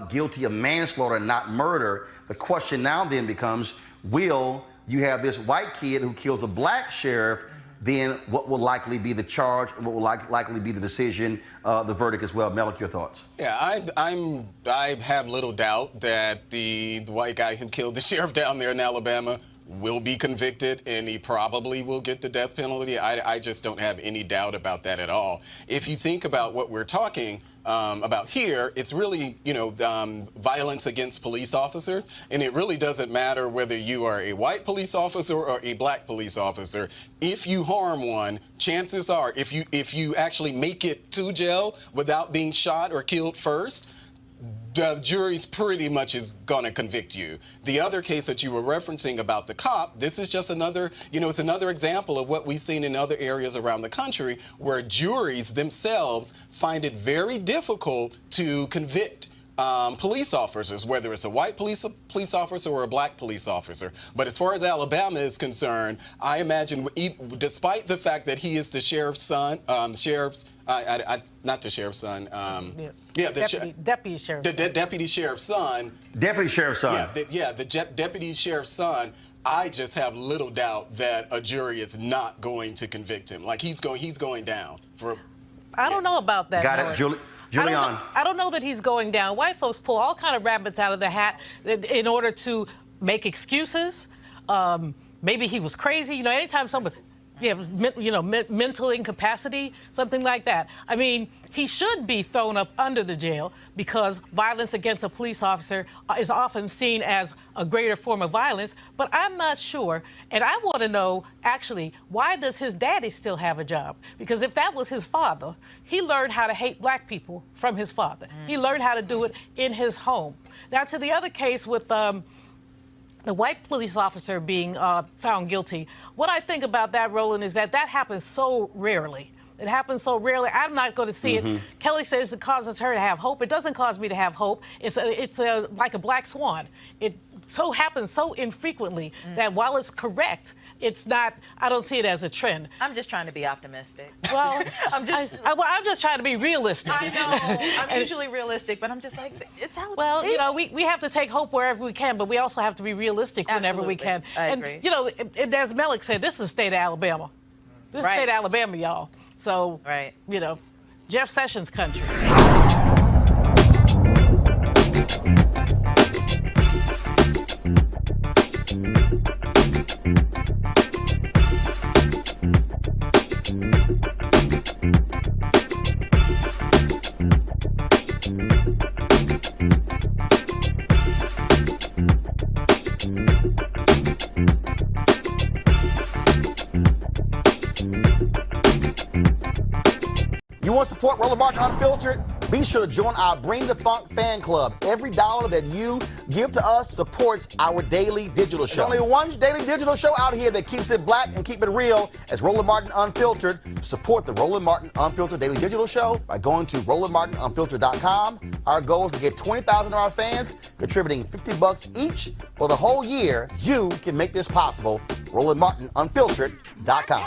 guilty of manslaughter and not murder. The question now then becomes, will you have this white kid who kills a black sheriff? Then what will likely be the charge and what will likely be the decision, the verdict as well? Malik, your thoughts? Yeah, I have little doubt that the white guy who killed the sheriff down there in Alabama will be convicted, and he probably will get the death penalty. I just don't have any doubt about that at all. If you think about what we're talking about here, it's really, violence against police officers, and it really doesn't matter whether you are a white police officer or a black police officer. If you harm one, chances are, if you actually make it to jail without being shot or killed first, the jury's pretty much is going to convict you. The other case that you were referencing about the cop, this is just another, it's another example of what we've seen in other areas around the country where juries themselves find it very difficult to convict police officers, whether it's a white police officer or a black police officer. But as far as Alabama is concerned, I imagine, despite the fact that he is the sheriff's son, not the sheriff's son, Yeah, deputy sheriff. The deputy sheriff's son. Deputy sheriff's son. Deputy sheriff's son. I just have little doubt that a jury is not going to convict him. Like he's going down for. I don't know about that. Got it, Julian. I don't know that he's going down. White folks pull all kind of rabbits out of the hat in order to make excuses. Maybe he was crazy. You know, anytime someone, mental incapacity, something like that. I mean, he should be thrown up under the jail because violence against a police officer is often seen as a greater form of violence. But I'm not sure, and I want to know, actually, why does his daddy still have a job? Because if that was his father, he learned how to hate black people from his father. He learned how to do it in his home. Now, to the other case with the white police officer being found guilty, what I think about that, Roland, is that happens so rarely. It happens so rarely. I'm not going to see it. Kelly says it causes her to have hope. It doesn't cause me to have hope. It's like a black swan. It so happens so infrequently that while it's correct, it's not. I don't see it as a trend. I'm just trying to be optimistic. Well, I'm just trying to be realistic. I know. I'm usually realistic, but I'm just like, it's Alabama. Well, you know, we have to take hope wherever we can, but we also have to be realistic whenever we can. I agree. And you know, as Malik said, this is the state of Alabama. This is the state of Alabama, y'all. So, you know, Jeff Sessions country. You want to support Roland Martin Unfiltered? Be sure to join our Bring the Funk fan club. Every dollar that you give to us supports our daily digital show. There's only one daily digital show out here that keeps it black and keep it real as Roland Martin Unfiltered. Support the Roland Martin Unfiltered daily digital show by going to RolandMartinUnfiltered.com. Our goal is to get 20,000 of our fans contributing $50 each for the whole year. You can make this possible. RolandMartinUnfiltered.com.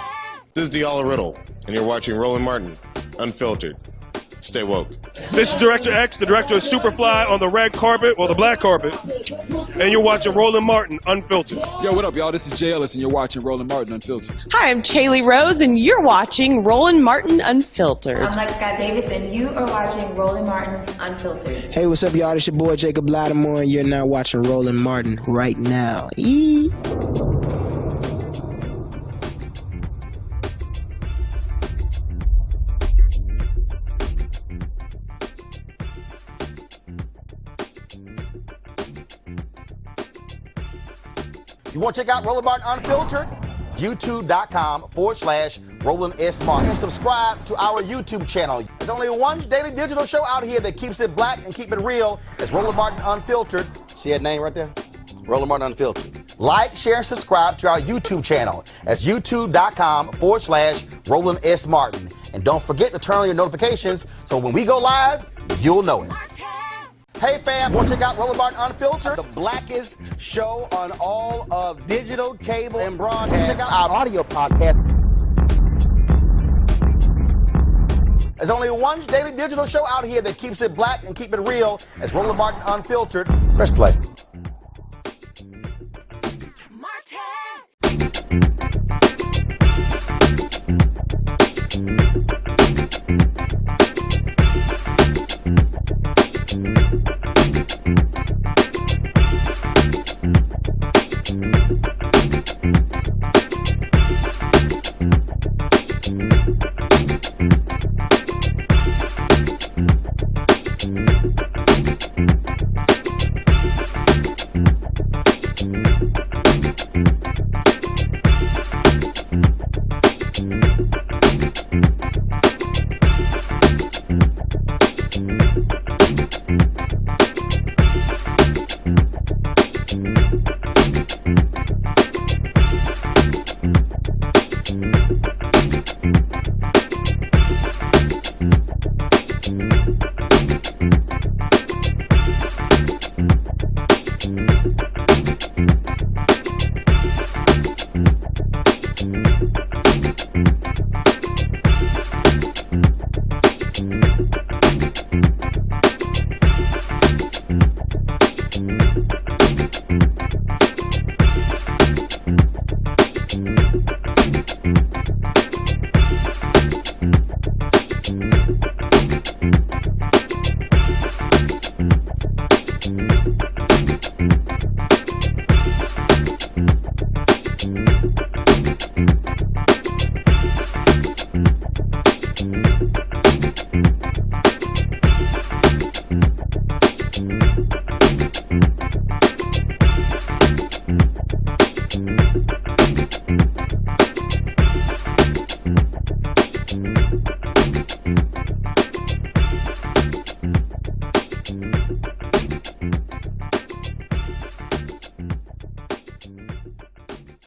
This is Diala Riddle, and you're watching Roland Martin Unfiltered. Stay woke. This is Director X, the director of Superfly on the red carpet, or the black carpet, and you're watching Roland Martin Unfiltered. Yo, what up, y'all? This is Jay Ellis, and you're watching Roland Martin Unfiltered. Hi, I'm Chaley Rose, and you're watching Roland Martin Unfiltered. I'm Lex Scott Davis, and you are watching Roland Martin Unfiltered. Hey, what's up, y'all? It's your boy Jacob Lattimore, and you're now watching Roland Martin right now. You want to check out Roland Martin Unfiltered? YouTube.com/Roland S. Martin. And subscribe to our YouTube channel. There's only one daily digital show out here that keeps it black and keep it real. It's Roland Martin Unfiltered. See that name right there? Roland Martin Unfiltered. Like, share, and subscribe to our YouTube channel. That's YouTube.com/Roland S. Martin. And don't forget to turn on your notifications so when we go live, you'll know it. Hey fam, want to check out Roland Martin Unfiltered? The blackest show on all of digital, cable, and broadcast. Check out our audio podcast. There's only one daily digital show out here that keeps it black and keep it real. It's Roland Martin Unfiltered. Press play.